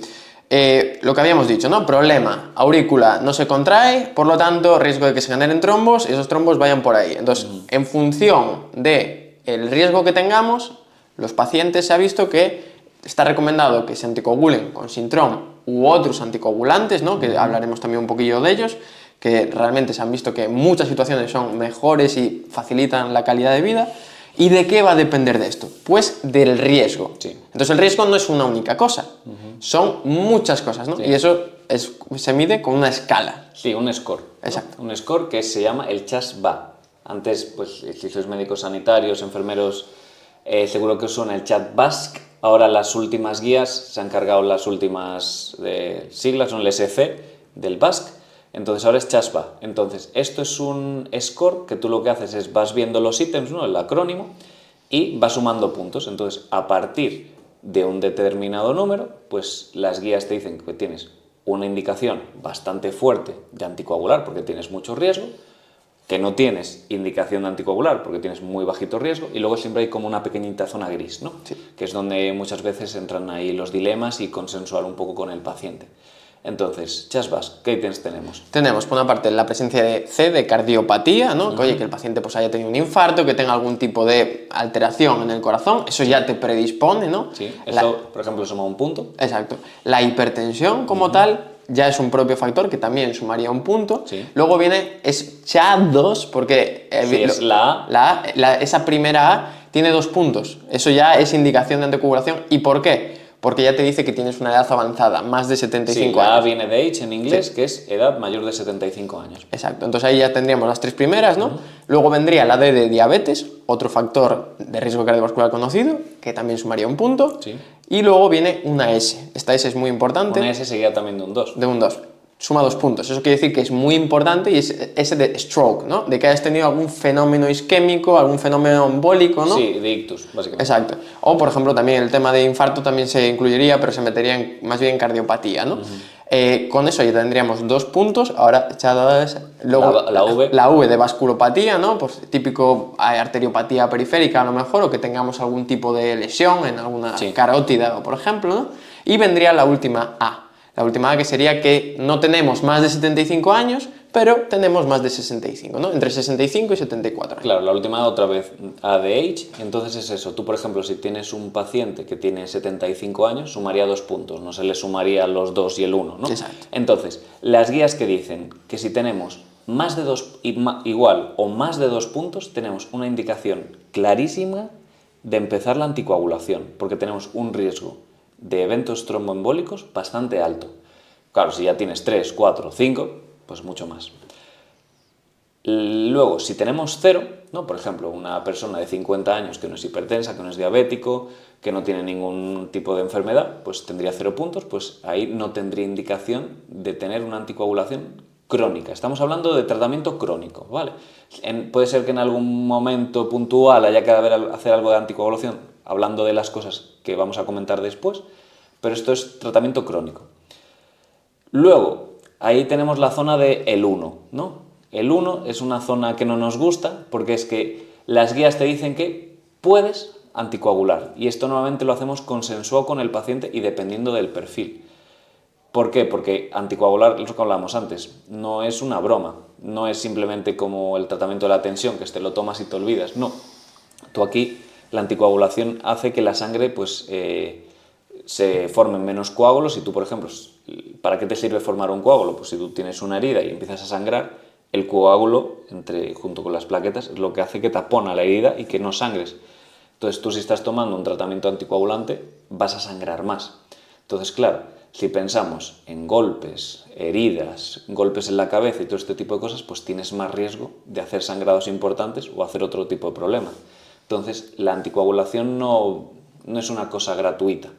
Lo que habíamos dicho, ¿no? Problema, aurícula no se contrae, por lo tanto, riesgo de que se generen trombos y esos trombos vayan por ahí. Entonces, en función del riesgo que tengamos, los pacientes se ha visto que está recomendado que se anticoagulen con Sintrom u otros anticoagulantes, ¿no? Que hablaremos también un poquillo de ellos, que realmente se han visto que en muchas situaciones son mejores y facilitan la calidad de vida. ¿Y de qué va a depender de esto? Pues del riesgo. Entonces el riesgo no es una única cosa, son muchas cosas, ¿no? Y eso se mide con una escala. Sí, un score. Exacto. ¿No? Un score que se llama el CHAS-BA. Antes, pues, si sois médicos sanitarios, enfermeros, seguro que os suena el CHAT-BASC. Ahora las últimas guías se han cargado las últimas siglas, son el SC del BASC. Entonces ahora es CHAS-BA. Entonces esto es un score que tú lo que haces es vas viendo los ítems, ¿no? El acrónimo, y vas sumando puntos. Entonces a partir de un determinado número, pues las guías te dicen que tienes una indicación bastante fuerte de anticoagular porque tienes mucho riesgo, que no tienes indicación de anticoagular porque tienes muy bajito riesgo, y luego siempre hay como una pequeñita zona gris, ¿no? Que es donde muchas veces entran ahí los dilemas y consensuar un poco con el paciente. Entonces, CHAS-BASC, ¿qué ítems tenemos? Tenemos, por una parte, la presencia de cardiopatía, ¿no? Que, oye, que el paciente pues, haya tenido un infarto, que tenga algún tipo de alteración en el corazón, eso ya te predispone, ¿no? Sí, eso, por ejemplo, suma un punto. Exacto. La hipertensión como tal ya es un propio factor que también sumaría un punto. Luego viene, es CHA2, porque es la A. Esa primera A tiene 2 puntos. Eso ya es indicación de anticoagulación. ¿Y por qué? Porque ya te dice que tienes una edad avanzada, más de 75 años. La A viene de age en inglés, que es edad mayor de 75 años. Exacto, entonces ahí ya tendríamos las 3 primeras, ¿no? Luego vendría la D de diabetes, otro factor de riesgo cardiovascular conocido, que también sumaría un punto. Y luego viene una S. Esta S es muy importante. Una S seguida también de un 2. De un 2. Suma 2 puntos. Eso quiere decir que es muy importante y es ese de stroke, ¿no? De que hayas tenido algún fenómeno isquémico, algún fenómeno embólico, ¿no? Sí, de ictus, básicamente. Exacto. O, por ejemplo, también el tema de infarto también se incluiría, pero se metería más bien en cardiopatía, ¿no? Con eso ya tendríamos 2 puntos. Ahora, luego la V. La V de vasculopatía, ¿no? Pues típico arteriopatía periférica a lo mejor, o que tengamos algún tipo de lesión en alguna carótida, por ejemplo, ¿no? Y vendría la última A. La última A, que sería que no tenemos más de 75 años, pero tenemos más de 65, ¿no? Entre 65 y 74 años. Claro, la última otra vez A de age, entonces es eso. Tú, por ejemplo, si tienes un paciente que tiene 75 años, sumaría 2 puntos, no se le sumaría los 2 y el 1, ¿no? Exacto. Entonces, las guías que dicen que si tenemos más de 2, igual o más de 2 puntos, tenemos una indicación clarísima de empezar la anticoagulación, porque tenemos un riesgo de eventos tromboembólicos bastante alto. Claro, si ya tienes 3, 4, 5, pues mucho más. Luego, si tenemos 0, ¿no? Por ejemplo, una persona de 50 años que no es hipertensa, que no es diabético, que no tiene ningún tipo de enfermedad, pues tendría 0 puntos, pues ahí no tendría indicación de tener una anticoagulación crónica. Estamos hablando de tratamiento crónico, ¿vale? Puede ser que en algún momento puntual haya que hacer algo de anticoagulación, hablando de las cosas que vamos a comentar después, pero esto es tratamiento crónico. Luego, ahí tenemos la zona de el 1, ¿no? El 1 es una zona que no nos gusta porque es que las guías te dicen que puedes anticoagular y esto normalmente lo hacemos consensuado con el paciente y dependiendo del perfil. ¿Por qué? Porque anticoagular, lo que hablábamos antes, no es una broma, no es simplemente como el tratamiento de la tensión, que te lo tomas y te olvidas, no. Tú aquí, la anticoagulación hace que la sangre pues, se formen menos coágulos y tú, por ejemplo, ¿para qué te sirve formar un coágulo? Pues si tú tienes una herida y empiezas a sangrar, el coágulo, junto con las plaquetas, es lo que hace que tapona la herida y que no sangres. Entonces tú si estás tomando un tratamiento anticoagulante, vas a sangrar más. Entonces, claro, si pensamos en golpes, heridas, golpes en la cabeza y todo este tipo de cosas, pues tienes más riesgo de hacer sangrados importantes o hacer otro tipo de problema. Entonces, la anticoagulación no es una cosa gratuita.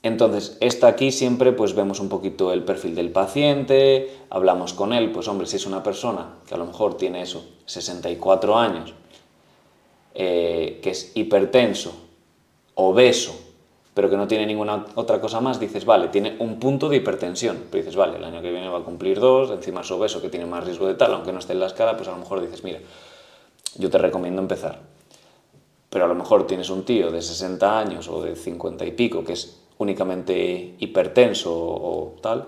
Entonces, esta aquí siempre pues vemos un poquito el perfil del paciente, hablamos con él, pues hombre, si es una persona que a lo mejor tiene 64 años, que es hipertenso, obeso, pero que no tiene ninguna otra cosa más, dices, vale, tiene un punto de hipertensión, pero dices, vale, el año que viene va a cumplir 2, encima es obeso, que tiene más riesgo de tal, aunque no esté en la escala, pues a lo mejor dices, mira, yo te recomiendo empezar. Pero a lo mejor tienes un tío de 60 años o de 50 y pico que es únicamente hipertenso o tal,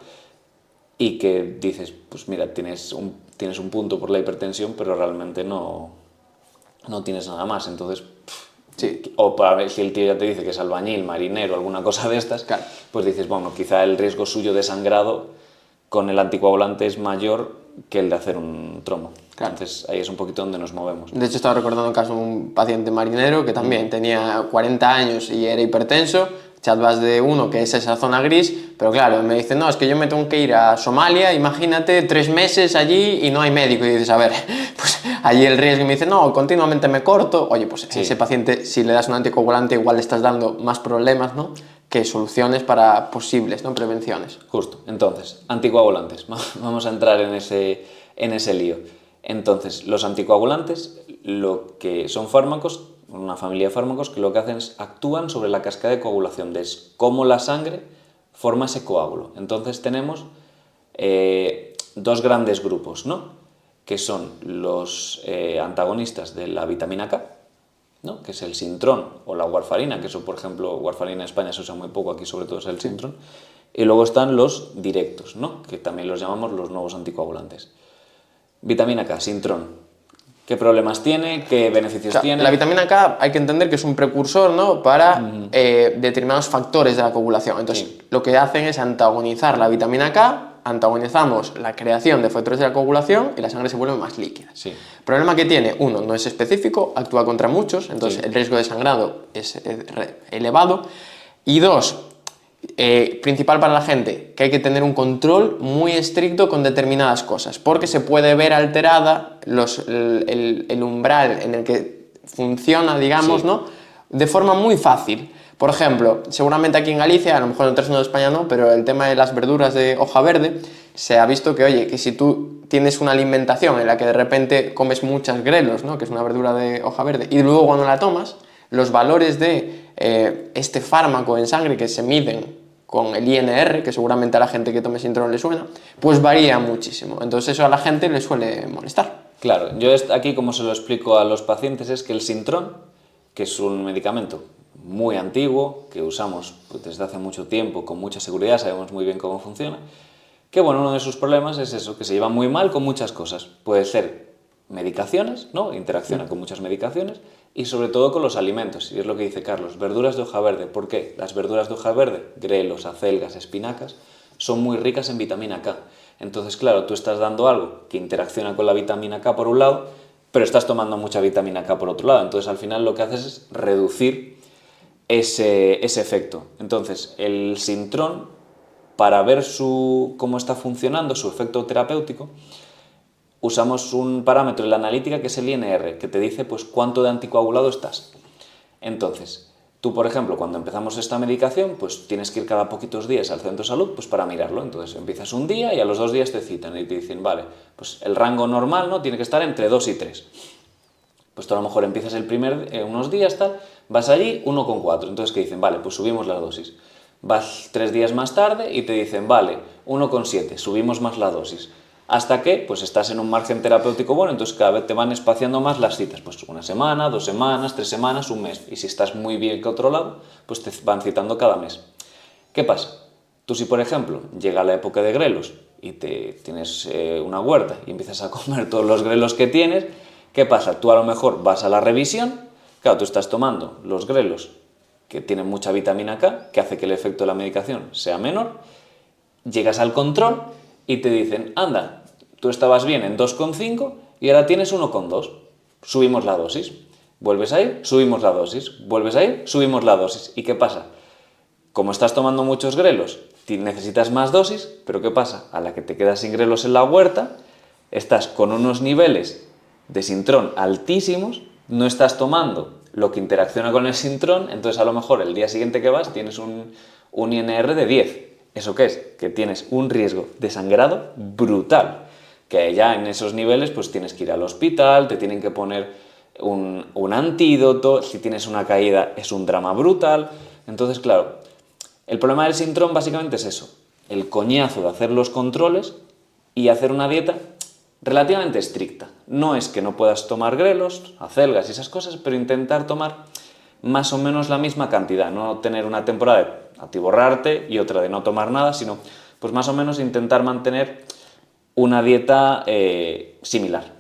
y que dices, pues mira, tienes un punto por la hipertensión, pero realmente no tienes nada más. Entonces, Sí. o para ver si el tío ya te dice que es albañil, marinero, alguna cosa de estas, Claro. pues dices, bueno, quizá el riesgo suyo de sangrado con el anticoagulante es mayor que el de hacer un trombo. Claro. Entonces ahí es un poquito donde nos movemos. De hecho, estaba recordando un caso de un paciente marinero que también tenía 40 años y era hipertenso. Chat vas de uno que es esa zona gris, pero claro, me dice, no, es que yo me tengo que ir a Somalia, imagínate, 3 meses allí y no hay médico. Y dices, a ver, pues allí el riesgo, y me dice, no, continuamente me corto. Oye, pues Sí. ese paciente, si le das un anticoagulante, igual le estás dando más problemas, ¿no?, que soluciones para posibles, ¿no?, prevenciones. Justo. Entonces, anticoagulantes. Vamos a entrar en ese lío. Entonces, los anticoagulantes lo que son fármacos, una familia de fármacos que lo que hacen es actúan sobre la cascada de coagulación, de cómo la sangre forma ese coágulo. Entonces tenemos dos grandes grupos, ¿no?, que son los antagonistas de la vitamina K, ¿no?, que es el Sintrón o la warfarina, que eso, por ejemplo, warfarina en España se usa muy poco, aquí sobre todo es el Sintrón. Y luego están los directos, ¿no?, que también los llamamos los nuevos anticoagulantes. Vitamina K, Sintrón. ¿Qué problemas tiene? ¿Qué beneficios tiene? La vitamina K hay que entender que es un precursor, ¿no?, para determinados factores de la coagulación. Entonces, Sí. lo que hacen es antagonizar la vitamina K, antagonizamos la creación de factores de la coagulación y la sangre se vuelve más líquida. Sí. El problema que tiene, uno, no es específico, actúa contra muchos, entonces Sí. el riesgo de sangrado es elevado. Y dos, principal para la gente, que hay que tener un control muy estricto con determinadas cosas, porque se puede ver alterada el umbral en el que funciona, digamos, Sí. ¿no?, de forma muy fácil. Por ejemplo, seguramente aquí en Galicia, a lo mejor en otras zonas de España no, pero el tema de las verduras de hoja verde, se ha visto que, oye, que si tú tienes una alimentación en la que de repente comes muchas grelos, ¿no?, que es una verdura de hoja verde, y luego cuando la tomas, los valores de este fármaco en sangre que se miden con el INR, que seguramente a la gente que tome Sintrón le suena, pues varía muchísimo. Entonces eso a la gente le suele molestar. Claro, yo aquí como se lo explico a los pacientes es que el Sintrón, que es un medicamento muy antiguo, que usamos pues, desde hace mucho tiempo, con mucha seguridad, sabemos muy bien cómo funciona, que bueno, uno de sus problemas es eso, que se lleva muy mal con muchas cosas. Puede ser medicaciones, ¿no?, interacciona con muchas medicaciones, y sobre todo con los alimentos, y es lo que dice Carlos, verduras de hoja verde. ¿Por qué? Las verduras de hoja verde, grelos, acelgas, espinacas, son muy ricas en vitamina K. Entonces, claro, tú estás dando algo que interacciona con la vitamina K por un lado, pero estás tomando mucha vitamina K por otro lado. Entonces, al final lo que haces es reducir ese efecto. Entonces, el Sintrón, para ver cómo está funcionando, su efecto terapéutico, usamos un parámetro en la analítica que es el INR, que te dice pues cuánto de anticoagulado estás. Entonces, tú, por ejemplo, cuando empezamos esta medicación, pues tienes que ir cada poquitos días al centro de salud pues para mirarlo. Entonces, empiezas un día y a los 2 días te citan y te dicen, vale, pues el rango normal, ¿no?, tiene que estar entre 2 y 3. Pues tú a lo mejor empiezas unos días, tal, vas allí 1,4. Entonces, ¿qué dicen? Vale, pues subimos la dosis. Vas 3 días más tarde y te dicen, vale, 1,7, subimos más la dosis. Hasta que pues estás en un margen terapéutico bueno, entonces cada vez te van espaciando más las citas, pues 1 semana, 2 semanas, 3 semanas, 1 mes. Y si estás muy bien controlado, pues te van citando cada mes. ¿Qué pasa? Tú si, por ejemplo, llega la época de grelos y tienes una huerta y empiezas a comer todos los grelos que tienes, ¿qué pasa? Tú a lo mejor vas a la revisión Claro, tú estás tomando los grelos que tienen mucha vitamina K, que hace que el efecto de la medicación sea menor, llegas al control y te dicen, anda, tú estabas bien en 2,5 y ahora tienes 1,2. Subimos la dosis. Vuelves a ir, subimos la dosis. Vuelves a ir, subimos la dosis. ¿Y qué pasa? Como estás tomando muchos grelos, necesitas más dosis, pero ¿qué pasa? A la que te quedas sin grelos en la huerta, estás con unos niveles de sintrón altísimos, no estás tomando lo que interacciona con el sintrón, entonces a lo mejor el día siguiente que vas tienes un INR de 10. ¿Eso qué es? Que tienes un riesgo de sangrado brutal, que ya en esos niveles pues tienes que ir al hospital, te tienen que poner un antídoto, si tienes una caída es un drama brutal. Entonces, claro, el problema del sintrón básicamente es eso, el coñazo de hacer los controles y hacer una dieta relativamente estricta. No es que no puedas tomar grelos, acelgas y esas cosas, pero intentar tomar más o menos la misma cantidad, no tener una temporada de atiborrarte y otra de no tomar nada, sino pues más o menos intentar mantener una dieta similar.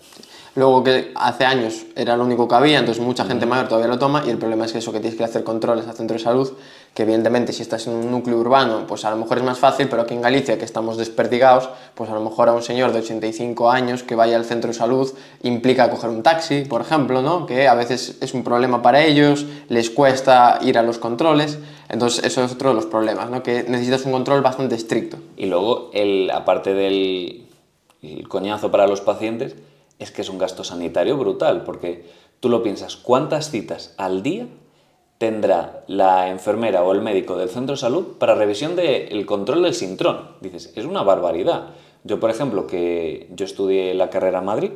Luego que hace años era lo único que había, entonces mucha gente mayor todavía lo toma y el problema es que eso, que tienes que hacer controles al centro de salud, que evidentemente si estás en un núcleo urbano, pues a lo mejor es más fácil, pero aquí en Galicia, que estamos desperdigados, pues a lo mejor a un señor de 85 años que vaya al centro de salud implica coger un taxi, por ejemplo, ¿no? Que a veces es un problema para ellos, les cuesta ir a los controles, entonces eso es otro de los problemas, ¿no? Que necesitas un control bastante estricto. Y luego, aparte del el coñazo para los pacientes, es que es un gasto sanitario brutal, porque tú lo piensas, ¿cuántas citas al día tendrá la enfermera o el médico del centro de salud para revisión del control del sintrón? Dices, es una barbaridad. Yo, por ejemplo, que yo estudié la carrera en Madrid,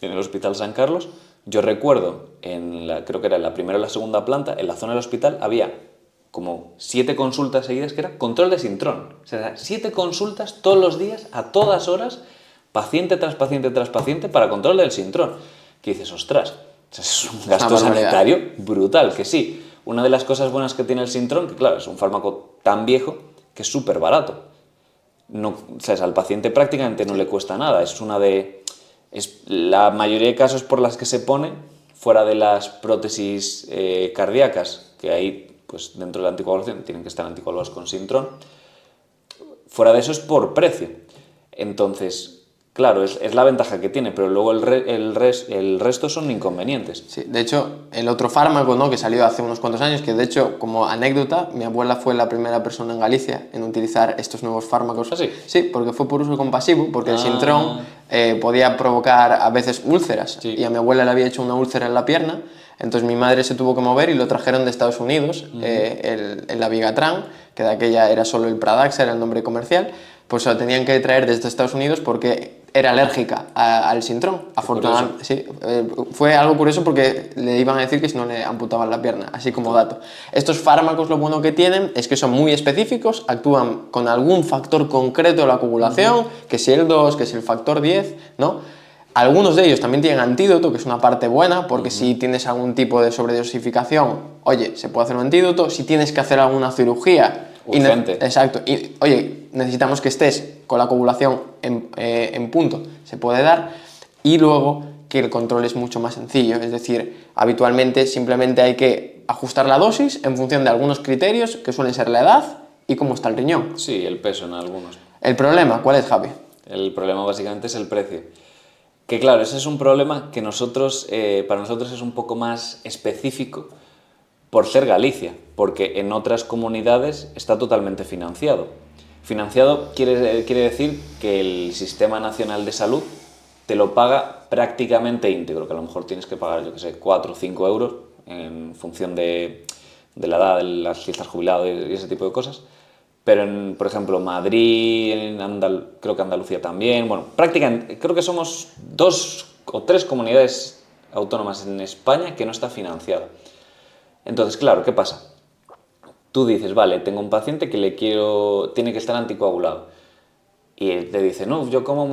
en el Hospital San Carlos, yo recuerdo, creo que era en la primera o la segunda planta, en la zona del hospital había como 7 consultas seguidas que era control de sintrón. O sea, 7 consultas todos los días, a todas horas, paciente tras paciente tras paciente para control del sintrón. Que dices, ostras, es un gasto sanitario brutal, que sí. Una de las cosas buenas que tiene el sintrón, que claro, es un fármaco tan viejo que es súper barato. No, ¿sabes? Al paciente prácticamente no le cuesta nada. La mayoría de casos por las que se pone, fuera de las prótesis cardíacas, que ahí, pues dentro de la anticoagulación, tienen que estar anticoagulados con sintrón, fuera de eso es por precio. Entonces, claro, es la ventaja que tiene, pero luego el resto son inconvenientes. Sí, de hecho, el otro fármaco, ¿no? Que salió hace unos cuantos años, que de hecho, como anécdota, mi abuela fue la primera persona en Galicia en utilizar estos nuevos fármacos. ¿Ah, sí? Sí, porque fue por uso compasivo, porque el sintrón podía provocar a veces úlceras, Sí. y a mi abuela le había hecho una úlcera en la pierna, entonces mi madre se tuvo que mover y lo trajeron de Estados Unidos, el Abigatran, que de aquella era solo el Pradaxa, era el nombre comercial, pues lo tenían que traer desde Estados Unidos porque era alérgica al sintrón. Afortunadamente, sí, fue algo curioso porque le iban a decir que si no le amputaban la pierna, así como dato. Estos fármacos lo bueno que tienen es que son muy específicos, actúan con algún factor concreto de la coagulación, que si el 2, que si el factor 10, ¿no? Algunos de ellos también tienen antídoto, que es una parte buena, porque si tienes algún tipo de sobredosificación, oye, se puede hacer un antídoto. Si tienes que hacer alguna cirugía, urgente. Exacto. Y, oye, necesitamos que estés con la coagulación en punto. Se puede dar. Y luego que el control es mucho más sencillo. Es decir, habitualmente simplemente hay que ajustar la dosis en función de algunos criterios, que suelen ser la edad y cómo está el riñón. Sí, el peso en algunos. ¿El problema cuál es, Javi? El problema básicamente es el precio. Que claro, ese es un problema que para nosotros es un poco más específico por ser Galicia, porque en otras comunidades está totalmente financiado. Financiado quiere decir que el Sistema Nacional de Salud te lo paga prácticamente íntegro, que a lo mejor tienes que pagar, yo que sé, 4 o 5 euros en función de la edad, si estás jubilado y ese tipo de cosas. Pero por ejemplo, Madrid, creo que Andalucía también, bueno, prácticamente, creo que somos 2 o 3 comunidades autónomas en España que no está financiado. Entonces, claro, ¿qué pasa? Tú dices, vale, tengo un paciente que tiene que estar anticoagulado. Y él te dice, no, yo como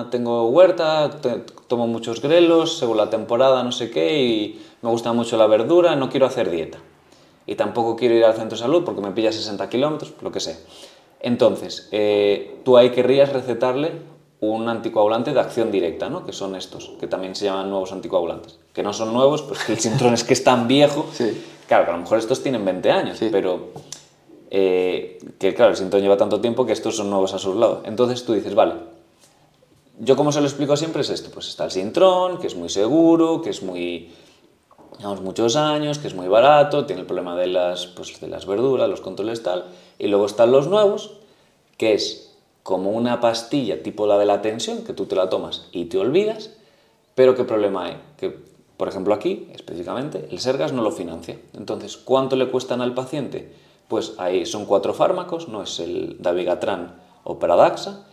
tengo huerta, tomo muchos grelos, según la temporada, no sé qué, y me gusta mucho la verdura, no quiero hacer dieta. Y tampoco quiero ir al centro de salud porque me pilla 60 kilómetros, lo que sea. Entonces, tú ahí querrías recetarle un anticoagulante de acción directa, ¿no? Que son estos, que también se llaman nuevos anticoagulantes. Que no son nuevos, pues que el Sintrón es que es tan viejo. Sí. Claro, que a lo mejor estos tienen 20 años, Sí. pero que claro, el Sintrón lleva tanto tiempo que estos son nuevos a su lado. Entonces tú dices, vale, yo como se lo explico siempre es esto, pues está el Sintrón, que es muy seguro, que es muy, digamos, muchos años, que es muy barato, tiene el problema de las verduras, los controles tal, y luego están los nuevos, que es como una pastilla tipo la de la tensión, que tú te la tomas y te olvidas, pero ¿qué problema hay? Que, por ejemplo, aquí, específicamente, el Sergas no lo financia. Entonces, ¿cuánto le cuestan al paciente? Pues ahí son 4 fármacos, no es el Dabigatran o Pradaxa,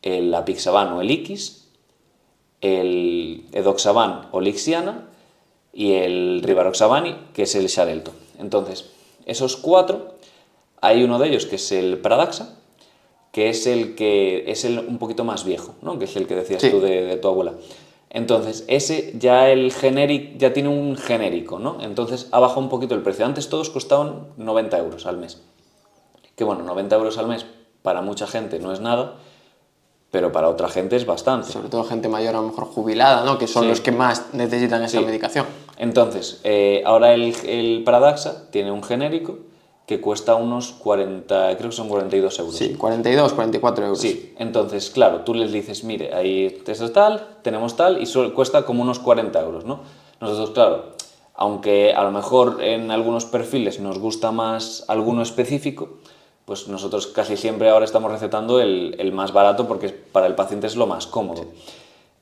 el Apixaban o el Iquis, el Edoxaban o Lixiana y el Rivaroxaban, que es el Xarelto. Entonces, esos 4, hay uno de ellos que es el Pradaxa, que es el un poquito más viejo, ¿no? Que es el que decías Sí. tú de tu abuela. Entonces, ese ya ya tiene un genérico, ¿no? Entonces ha bajado un poquito el precio. Antes todos costaban 90 euros al mes. Que bueno, 90 euros al mes para mucha gente no es nada, pero para otra gente es bastante. Sobre todo gente mayor, a lo mejor jubilada, ¿no? Que son Sí. los que más necesitan esa Sí. medicación. Entonces, ahora el Pradaxa tiene un genérico que cuesta unos 40, creo que son 42 euros. Sí, 42, 44 euros. Sí, entonces, claro, tú les dices, mire, ahí esto es tal, tenemos tal, y cuesta como unos 40 euros, ¿no? Nosotros, claro, aunque a lo mejor en algunos perfiles nos gusta más alguno específico, pues nosotros casi siempre ahora estamos recetando el más barato porque para el paciente es lo más cómodo.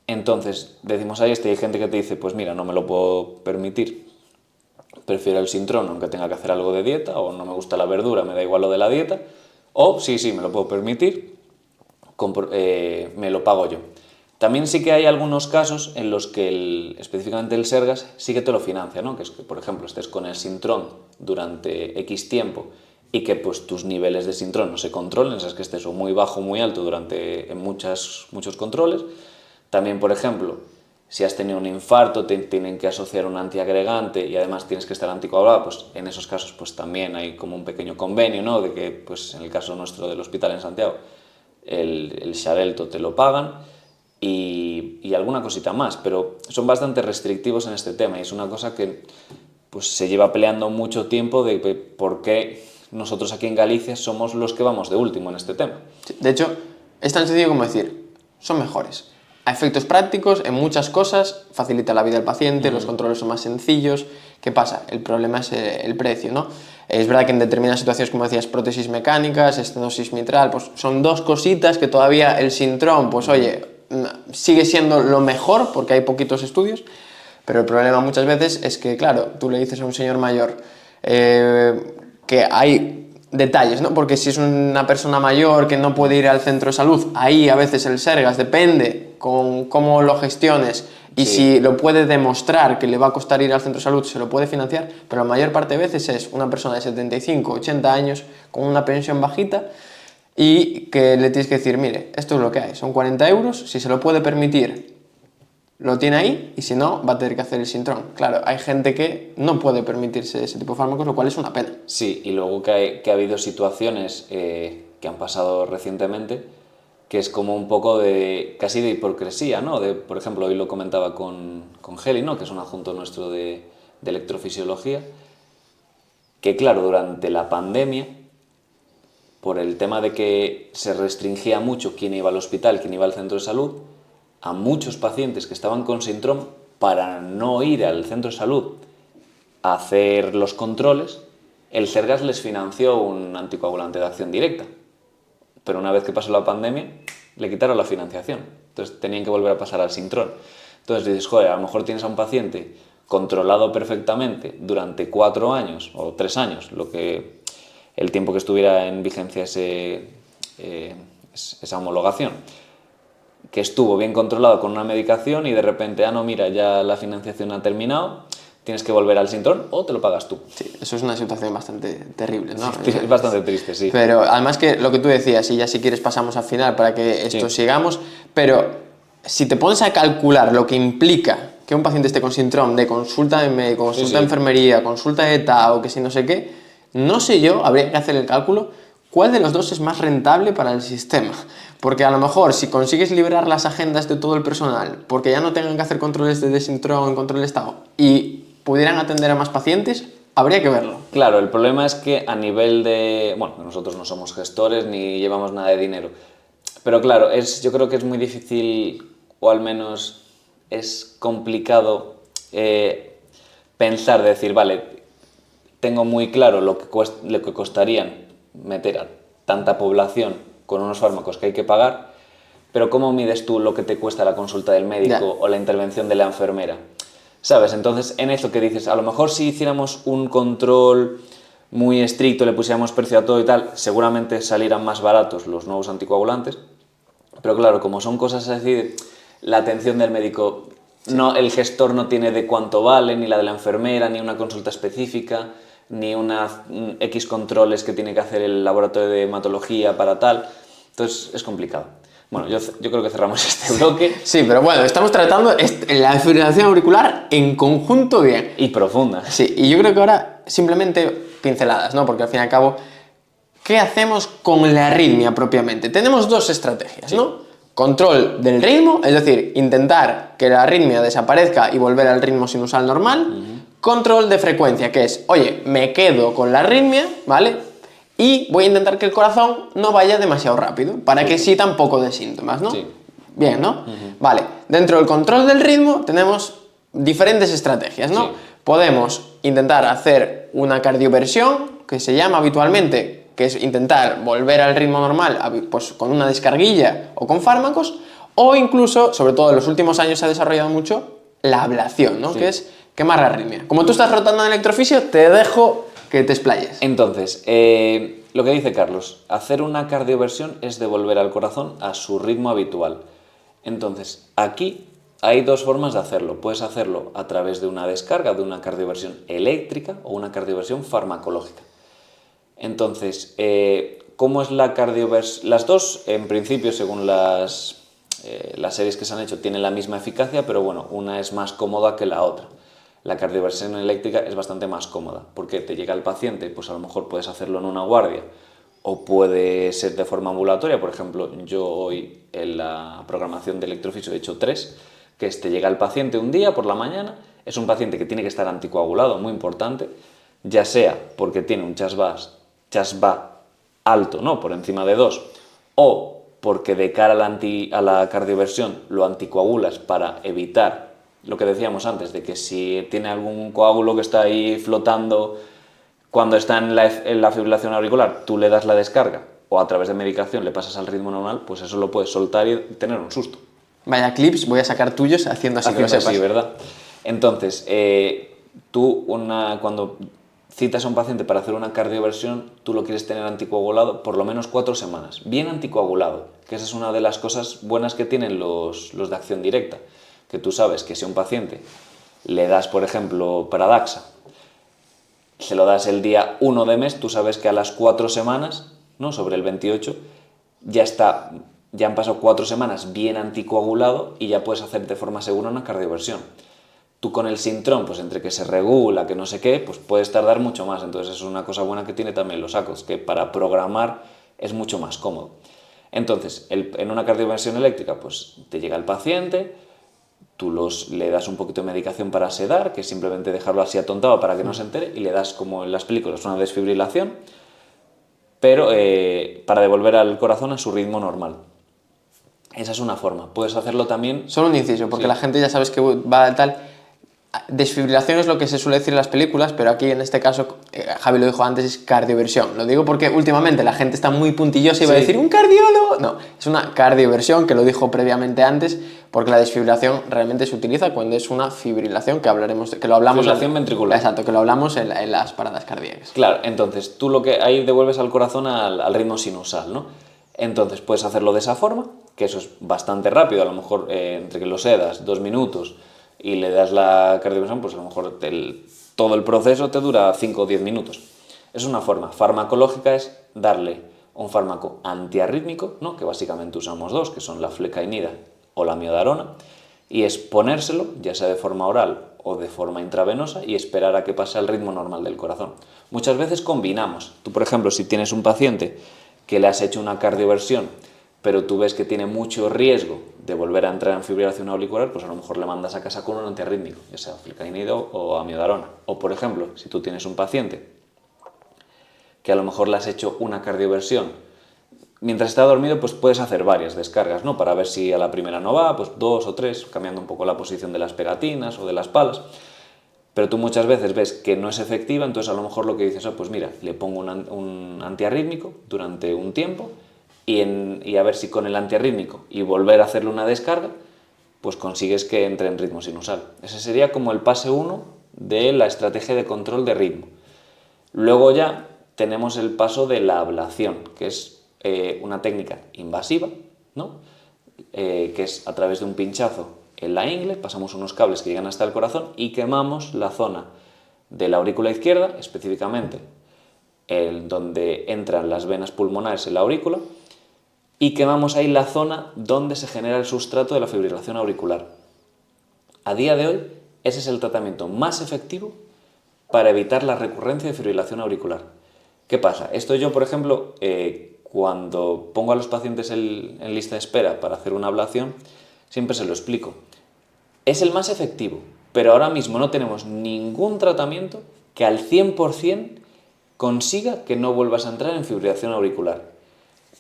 Entonces, decimos ahí, hay gente que te dice, pues mira, no me lo puedo permitir, prefiero el Sintrón aunque tenga que hacer algo de dieta, o no me gusta la verdura, me da igual lo de la dieta, o sí, me lo puedo permitir, me lo pago yo. También sí que hay algunos casos en los que específicamente el Sergas sí que te lo financia, ¿no? Que es que, por ejemplo, estés con el Sintrón durante X tiempo y que pues tus niveles de Sintrón no se controlen, o sea, es que estés o muy bajo o muy alto en muchos controles. También, por ejemplo, si has tenido un infarto, te tienen que asociar un antiagregante y además tienes que estar anticoagulado, pues en esos casos pues también hay como un pequeño convenio, ¿no? De que, pues en el caso nuestro del hospital en Santiago, el Xarelto te lo pagan y alguna cosita más, pero son bastante restrictivos en este tema y es una cosa que pues se lleva peleando mucho tiempo de por qué nosotros aquí en Galicia somos los que vamos de último en este tema. Sí, de hecho, es tan sencillo como decir, son mejores. A efectos prácticos, en muchas cosas, facilita la vida al paciente, los controles son más sencillos. ¿Qué pasa? El problema es el precio, ¿no? Es verdad que en determinadas situaciones, como decías, prótesis mecánicas, estenosis mitral, pues son 2 cositas que todavía el Sintrón, pues oye, sigue siendo lo mejor porque hay poquitos estudios, pero el problema muchas veces es que, claro, tú le dices a un señor mayor que hay detalles, ¿no? Porque si es una persona mayor que no puede ir al centro de salud, ahí a veces el Sergas depende con cómo lo gestiones y Sí. si lo puede demostrar que le va a costar ir al centro de salud, se lo puede financiar, pero la mayor parte de veces es una persona de 75, 80 años con una pensión bajita y que le tienes que decir, mire, esto es lo que hay, son 40 euros, si se lo puede permitir, lo tiene ahí y si no, va a tener que hacer el Sintrón. Claro, hay gente que no puede permitirse ese tipo de fármacos, lo cual es una pena. Sí, y luego que ha habido situaciones que han pasado recientemente que es como un poco casi de hipocresía, ¿no? Por ejemplo, hoy lo comentaba con Geli, ¿no? Que es un adjunto nuestro de electrofisiología, que claro, durante la pandemia, por el tema de que se restringía mucho quién iba al hospital, quién iba al centro de salud, a muchos pacientes que estaban con Sintrón, para no ir al centro de salud a hacer los controles, el Sergas les financió un anticoagulante de acción directa. Pero una vez que pasó la pandemia, le quitaron la financiación. Entonces tenían que volver a pasar al Sintrón. Entonces dices, joder, a lo mejor tienes a un paciente controlado perfectamente durante 4 años o 3 años, el tiempo que estuviera en vigencia esa homologación, que estuvo bien controlado con una medicación y de repente, no, mira, ya la financiación ha terminado, tienes que volver al Sintrón o te lo pagas tú. Sí, eso es una situación bastante terrible, ¿no? Sí, es bastante triste, sí. Pero además que lo que tú decías, y ya si quieres pasamos al final para que esto sigamos, pero si te pones a calcular lo que implica que un paciente esté con Sintrón de consulta de médico, consulta de enfermería, consulta de ETA o que si no sé qué, no sé yo, habría que hacer el cálculo ¿cuál de los dos es más rentable para el sistema? Porque a lo mejor si consigues liberar las agendas de todo el personal, porque ya no tengan que hacer controles de desintrón, control de estado, y pudieran atender a más pacientes, habría que verlo. Claro, el problema es que a nivel de... Bueno, nosotros no somos gestores ni llevamos nada de dinero, pero claro, yo creo que es muy difícil, o al menos es complicado pensar, decir, vale, tengo muy claro lo que costarían meter a tanta población con unos fármacos que hay que pagar, pero ¿cómo mides tú lo que te cuesta la consulta del médico o la intervención de la enfermera? ¿Sabes? Entonces, en esto que dices, a lo mejor si hiciéramos un control muy estricto, le pusiéramos precio a todo y tal, seguramente salieran más baratos los nuevos anticoagulantes, pero claro, como son cosas así, la atención del médico, no, el gestor no tiene de cuánto vale, ni la de la enfermera, ni una consulta específica, ni X controles que tiene que hacer el laboratorio de hematología para tal, entonces es complicado. Bueno, yo creo que cerramos este bloque. Sí, pero bueno, estamos tratando la desfibrilación auricular en conjunto bien. Y profunda. Sí, y yo creo que ahora simplemente pinceladas, ¿no? Porque al fin y al cabo, ¿qué hacemos con la arritmia propiamente? Tenemos dos estrategias, sí. ¿no? Control del ritmo, es decir, intentar que la arritmia desaparezca y volver al ritmo sinusal normal. Control de frecuencia, que es, oye, me quedo con la arritmia, ¿vale? Y voy a intentar que el corazón no vaya demasiado rápido, para que sienta un poco de síntomas, ¿no? Sí. Bien, ¿no? Vale, dentro del control del ritmo tenemos diferentes estrategias, ¿no? Sí. Podemos intentar hacer una cardioversión, que se llama habitualmente, que es intentar volver al ritmo normal, pues con una descarguilla o con fármacos, o incluso, sobre todo en los últimos años se ha desarrollado mucho, la ablación, ¿no? Sí. Que es quemar la arritmia. Como tú estás rotando en electrofisio, te dejo que te explayes. Entonces, lo que dice Carlos, hacer una cardioversión es devolver al corazón a su ritmo habitual. Entonces, aquí hay dos formas de hacerlo. Puedes hacerlo a través de una descarga, de una cardioversión eléctrica o una cardioversión farmacológica. Entonces, ¿cómo es la cardioversión? Las dos, en principio, según las series que se han hecho, tienen la misma eficacia, pero bueno, una es más cómoda que la otra. La cardioversión eléctrica es bastante más cómoda, porque te llega el paciente, pues a lo mejor puedes hacerlo en una guardia, o puede ser de forma ambulatoria. Por ejemplo, yo hoy en la programación de electrofisio he hecho 3, que es te llega el paciente un día por la mañana, es un paciente que tiene que estar anticoagulado, muy importante, ya sea porque tiene un CHAS-VA alto, ¿no? Por encima de 2, o porque de cara a la cardioversión lo anticoagulas para evitar lo que decíamos antes, de que si tiene algún coágulo que está ahí flotando cuando está en la fibrilación auricular, tú le das la descarga o a través de medicación le pasas al ritmo normal, pues eso lo puedes soltar y tener un susto. Vaya clips, voy a sacar tuyos haciendo así, que lo sepas. Así, ¿verdad? Entonces, tú cuando citas a un paciente para hacer una cardioversión, tú lo quieres tener anticoagulado por lo menos 4 semanas, bien anticoagulado, que esa es una de las cosas buenas que tienen los de acción directa, que tú sabes que si a un paciente le das, por ejemplo, Pradaxa, se lo das el día 1 de mes, tú sabes que a las 4 semanas, ¿no? Sobre el 28, ya han pasado 4 semanas bien anticoagulado y ya puedes hacer de forma segura una cardioversión. Tú con el Sintrón, pues entre que se regula, que no sé qué, pues puedes tardar mucho más. Entonces es una cosa buena que tiene también los sacos, que para programar es mucho más cómodo. Entonces, en una cardioversión eléctrica, pues te llega el paciente, tú le das un poquito de medicación para sedar, que es simplemente dejarlo así atontado para que no se entere, y le das, como en las películas, una desfibrilación, pero para devolver al corazón a su ritmo normal. Esa es una forma. Puedes hacerlo también... Solo un inciso, porque Sí. la gente ya sabes que va tal... Desfibrilación es lo que se suele decir en las películas, pero aquí en este caso, Javi lo dijo antes, es cardioversión. Lo digo porque últimamente la gente está muy puntillosa y va a decir ¡un cardiólogo! No, es una cardioversión, que lo dijo previamente antes, porque la desfibrilación realmente se utiliza cuando es una fibrilación, que lo hablamos... Fibrilación ventricular. Exacto, que lo hablamos en las paradas cardíacas. Claro, entonces tú ahí devuelves al corazón al ritmo sinusal, ¿no? Entonces puedes hacerlo de esa forma, que eso es bastante rápido, a lo mejor entre que lo sedas 2 minutos y le das la cardioversión, pues a lo mejor todo el proceso te dura 5 o 10 minutos. Es una forma. Farmacológica es darle un fármaco antiarrítmico, ¿no? Que básicamente usamos 2, que son la flecainida o la miodarona, y es ponérselo, ya sea de forma oral o de forma intravenosa, y esperar a que pase al ritmo normal del corazón. Muchas veces combinamos. Tú, por ejemplo, si tienes un paciente que le has hecho una cardioversión, pero tú ves que tiene mucho riesgo de volver a entrar en fibrilación auricular, pues a lo mejor le mandas a casa con un antiarrítmico, ya sea flecainide o amiodarona. O por ejemplo, si tú tienes un paciente que a lo mejor le has hecho una cardioversión, mientras está dormido, pues puedes hacer varias descargas, ¿no? Para ver si a la primera no va, pues 2 o 3, cambiando un poco la posición de las pegatinas o de las palas. Pero tú muchas veces ves que no es efectiva, entonces a lo mejor lo que dices, pues mira, le pongo un antiarrítmico durante un tiempo y a ver si con el antiarrítmico y volver a hacerle una descarga, pues consigues que entre en ritmo sinusal. Ese sería como el pase 1 de la estrategia de control de ritmo. Luego ya tenemos el paso de la ablación, que es una técnica invasiva, ¿no? Que es a través de un pinchazo en la ingle, pasamos unos cables que llegan hasta el corazón y quemamos la zona de la aurícula izquierda, específicamente donde entran las venas pulmonares en la aurícula, y quemamos ahí la zona donde se genera el sustrato de la fibrilación auricular. A día de hoy, ese es el tratamiento más efectivo para evitar la recurrencia de fibrilación auricular. ¿Qué pasa? Esto yo, por ejemplo, cuando pongo a los pacientes en lista de espera para hacer una ablación, siempre se lo explico. Es el más efectivo, pero ahora mismo no tenemos ningún tratamiento que al 100% consiga que no vuelvas a entrar en fibrilación auricular.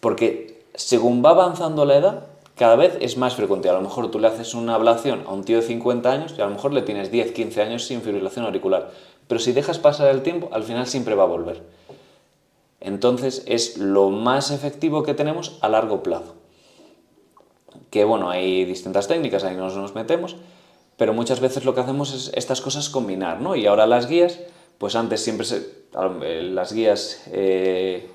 Porque según va avanzando la edad, cada vez es más frecuente. A lo mejor tú le haces una ablación a un tío de 50 años y a lo mejor le tienes 10, 15 años sin fibrilación auricular. Pero si dejas pasar el tiempo, al final siempre va a volver. Entonces es lo más efectivo que tenemos a largo plazo. Que bueno, hay distintas técnicas, ahí no nos metemos, pero muchas veces lo que hacemos es estas cosas combinar, ¿no? Y ahora las guías, pues antes siempre las guías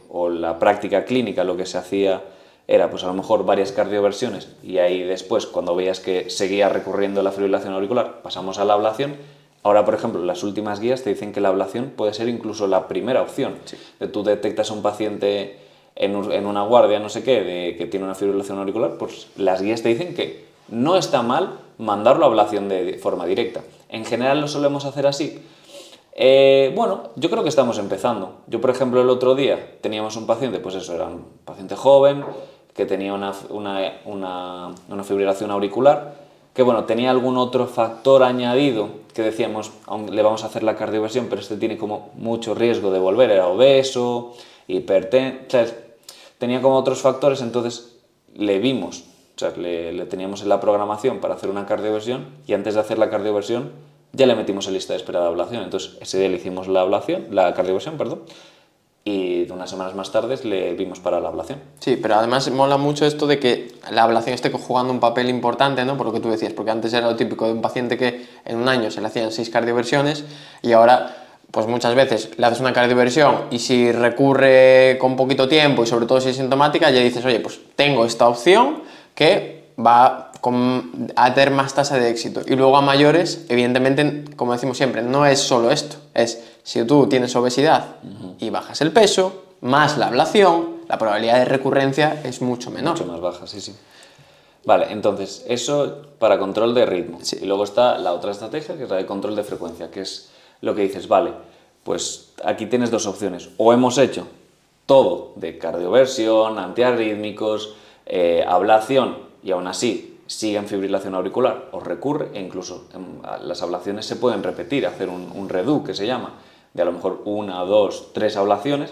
o la práctica clínica lo que se hacía era pues a lo mejor varias cardioversiones y ahí después cuando veías que seguía recurriendo la fibrilación auricular pasamos a la ablación. Ahora, por ejemplo, las últimas guías te dicen que la ablación puede ser incluso la primera opción. Sí. Tú detectas a un paciente en una guardia, no sé qué, que tiene una fibrilación auricular, pues las guías te dicen que no está mal mandarlo a ablación de forma directa. En general lo solemos hacer así. Bueno, yo creo que estamos empezando. Yo, por ejemplo, el otro día teníamos un paciente, pues eso, era un paciente joven, que tenía una fibrilación auricular, que bueno, tenía algún otro factor añadido que decíamos, le vamos a hacer la cardioversión, pero este tiene como mucho riesgo de volver, era obeso, hipertenso, tenía como otros factores, entonces le vimos, o sea, le teníamos en la programación para hacer una cardioversión y antes de hacer la cardioversión ya le metimos en lista de espera de ablación, entonces ese día le hicimos la cardioversión, perdón, y unas semanas más tarde le vimos para la ablación. Sí, pero además mola mucho esto de que la ablación esté jugando un papel importante, ¿no? Por lo que tú decías, porque antes era lo típico de un paciente que en un año se le hacían 6 cardioversiones y ahora, pues muchas veces le haces una cardioversión y si recurre con poquito tiempo y sobre todo si es sintomática, ya dices, oye, pues tengo esta opción que va a tener más tasa de éxito. Y luego a mayores, evidentemente, como decimos siempre, no es solo esto, es si tú tienes obesidad y bajas el peso, más la ablación, la probabilidad de recurrencia es mucho menor. Mucho más baja, sí, sí. Vale, entonces, eso para control de ritmo. Sí. Y luego está la otra estrategia, que es la de control de frecuencia, que es lo que dices, vale, pues aquí tienes dos opciones. O hemos hecho todo de cardioversión, antiarrítmicos, ablación, y aún así sigue en fibrilación auricular, o recurre, e incluso las ablaciones se pueden repetir, hacer un redo, que se llama, de a lo mejor 1, 2, 3 ablaciones,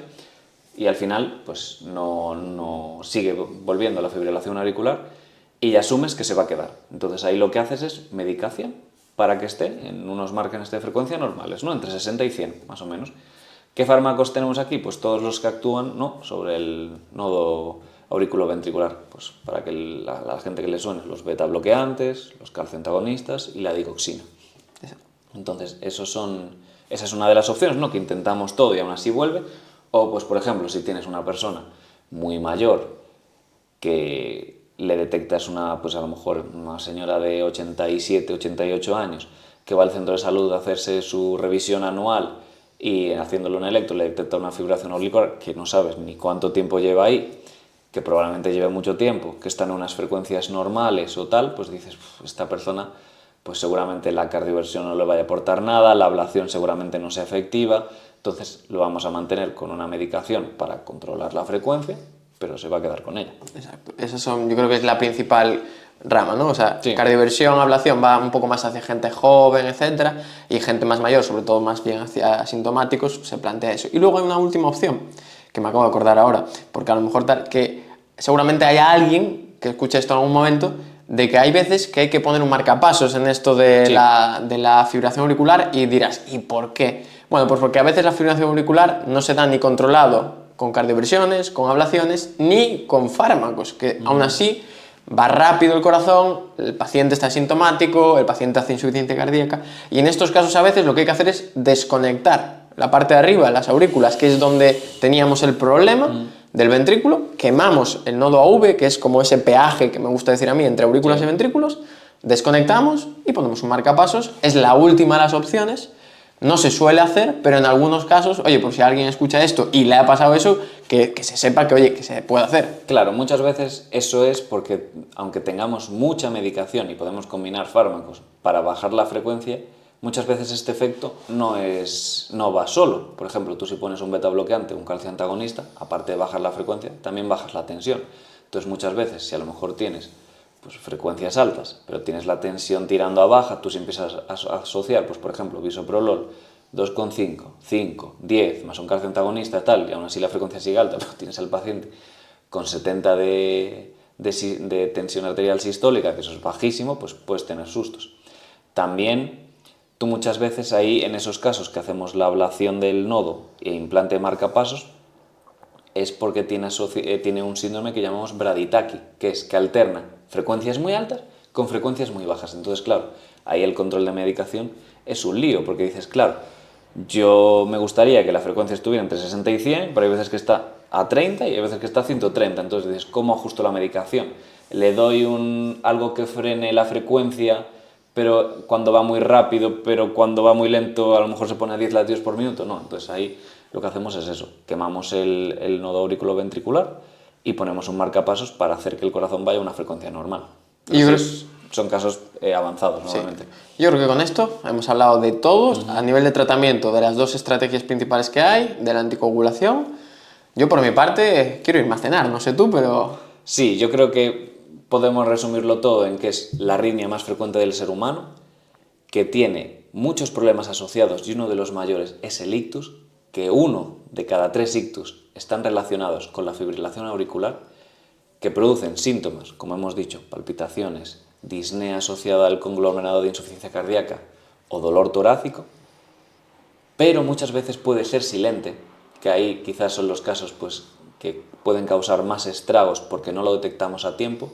y al final pues no sigue volviendo a la fibrilación auricular y ya asumes que se va a quedar. Entonces ahí lo que haces es medicación para que esté en unos márgenes de frecuencia normales, ¿no? Entre 60 y 100 más o menos. ¿Qué fármacos tenemos aquí? Pues todos los que actúan, ¿no?, sobre el nodo auriculoventricular, pues para que la gente que le suene, los beta bloqueantes, los calcioantagonistas y la digoxina. Entonces esa es una de las opciones, ¿no?, que intentamos todo y aún así vuelve. O pues por ejemplo, si tienes una persona muy mayor que le detectas pues a lo mejor una señora de 87, 88 años que va al centro de salud a hacerse su revisión anual y haciéndole un electro le detecta una fibrilación auricular que no sabes ni cuánto tiempo lleva ahí, que probablemente lleve mucho tiempo, que está en unas frecuencias normales o tal, pues dices, esta persona pues seguramente la cardioversión no le vaya a aportar nada, la ablación seguramente no sea efectiva, entonces lo vamos a mantener con una medicación para controlar la frecuencia pero se va a quedar con ella. Exacto. Esas son, yo creo que es la principal rama, ¿no? O sea, Sí. cardioversión, ablación va un poco más hacia gente joven, etcétera, y gente más mayor, sobre todo más bien hacia asintomáticos, se plantea eso. Y luego hay una última opción, que me acabo de acordar ahora, porque a lo mejor que seguramente haya alguien que escuche esto en algún momento, de que hay veces que hay que poner un marcapasos en esto de, Sí. de la fibrilación auricular y dirás, ¿y por qué? Bueno, pues porque a veces la fibrilación auricular no se da ni controlado con cardioversiones, con ablaciones, ni con fármacos, que aún así va rápido el corazón, el paciente está asintomático, el paciente hace insuficiencia cardíaca, y en estos casos a veces lo que hay que hacer es desconectar la parte de arriba, las aurículas, que es donde teníamos el problema del ventrículo, quemamos el nodo AV, que es como ese peaje que me gusta decir a mí entre aurículas y ventrículos, desconectamos y ponemos un marcapasos, es la última de las opciones. No se suele hacer, pero en algunos casos, oye, por si alguien escucha esto y le ha pasado eso, que se sepa que, oye, que se puede hacer. Claro, muchas veces eso es porque, aunque tengamos mucha medicación y podemos combinar fármacos para bajar la frecuencia, muchas veces este efecto no va solo. Por ejemplo, tú si pones un beta bloqueante, un calcio antagonista, aparte de bajar la frecuencia, también bajas la tensión. Entonces muchas veces, si a lo mejor tienes pues, frecuencias altas, pero tienes la tensión tirando a baja, tú si empiezas a asociar, pues por ejemplo, bisoprolol 2,5, 5, 10, más un calcio antagonista tal, y aún así la frecuencia sigue alta, pero tienes al paciente con 70 de tensión arterial sistólica, que eso es bajísimo, pues puedes tener sustos. También tú muchas veces ahí, en esos casos que hacemos la ablación del nodo e implante de marcapasos, es porque tiene un síndrome que llamamos braditaqui, que es que alterna frecuencias muy altas con frecuencias muy bajas. Entonces, claro, ahí el control de medicación es un lío, porque dices, claro, yo me gustaría que la frecuencia estuviera entre 60 y 100, pero hay veces que está a 30 y hay veces que está a 130. Entonces dices, ¿cómo ajusto la medicación? ¿Le doy algo que frene la frecuencia, pero cuando va muy rápido, pero cuando va muy lento a lo mejor se pone a 10 latidos por minuto? No, entonces ahí lo que hacemos es eso, quemamos el nodo auriculoventricular y ponemos un marcapasos para hacer que el corazón vaya a una frecuencia normal. Y yo creo, Son casos avanzados normalmente. Sí. Yo creo que con esto hemos hablado de todos, a nivel de tratamiento, de las dos estrategias principales que hay, de la anticoagulación. Yo por mi parte quiero irme a cenar, no sé tú, pero... Sí, yo creo que podemos resumirlo todo en que es la arritmia más frecuente del ser humano, que tiene muchos problemas asociados y uno de los mayores es el ictus, que 1 de cada 3 ictus están relacionados con la fibrilación auricular, que producen síntomas, como hemos dicho, palpitaciones, disnea asociada al conglomerado de insuficiencia cardíaca o dolor torácico, pero muchas veces puede ser silente, que ahí quizás son los casos pues, que pueden causar más estragos porque no lo detectamos a tiempo,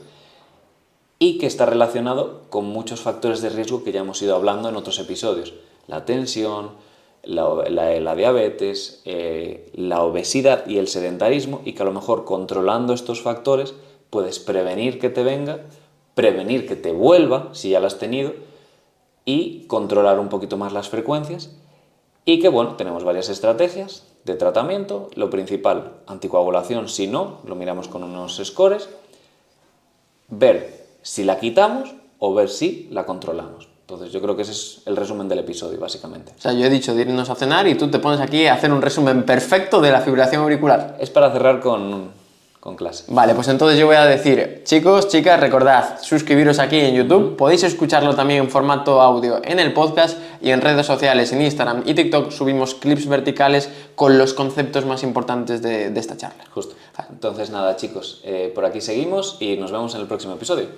y que está relacionado con muchos factores de riesgo que ya hemos ido hablando en otros episodios. La tensión, la diabetes, la obesidad y el sedentarismo, y que a lo mejor controlando estos factores puedes prevenir que te venga, prevenir que te vuelva si ya lo has tenido y controlar un poquito más las frecuencias. Y que bueno, tenemos varias estrategias de tratamiento. Lo principal, anticoagulación, si no, lo miramos con unos scores, ver si la quitamos o ver si la controlamos. Entonces yo creo que ese es el resumen del episodio, básicamente. O sea, yo he dicho de irnos a cenar y tú te pones aquí a hacer un resumen perfecto de la fibrilación auricular. Es para cerrar con clase. Vale, pues entonces yo voy a decir, chicos, chicas, recordad, suscribiros aquí en YouTube, podéis escucharlo también en formato audio en el podcast y en redes sociales, en Instagram y TikTok subimos clips verticales con los conceptos más importantes de esta charla. Justo. Entonces nada, chicos, por aquí seguimos y nos vemos en el próximo episodio.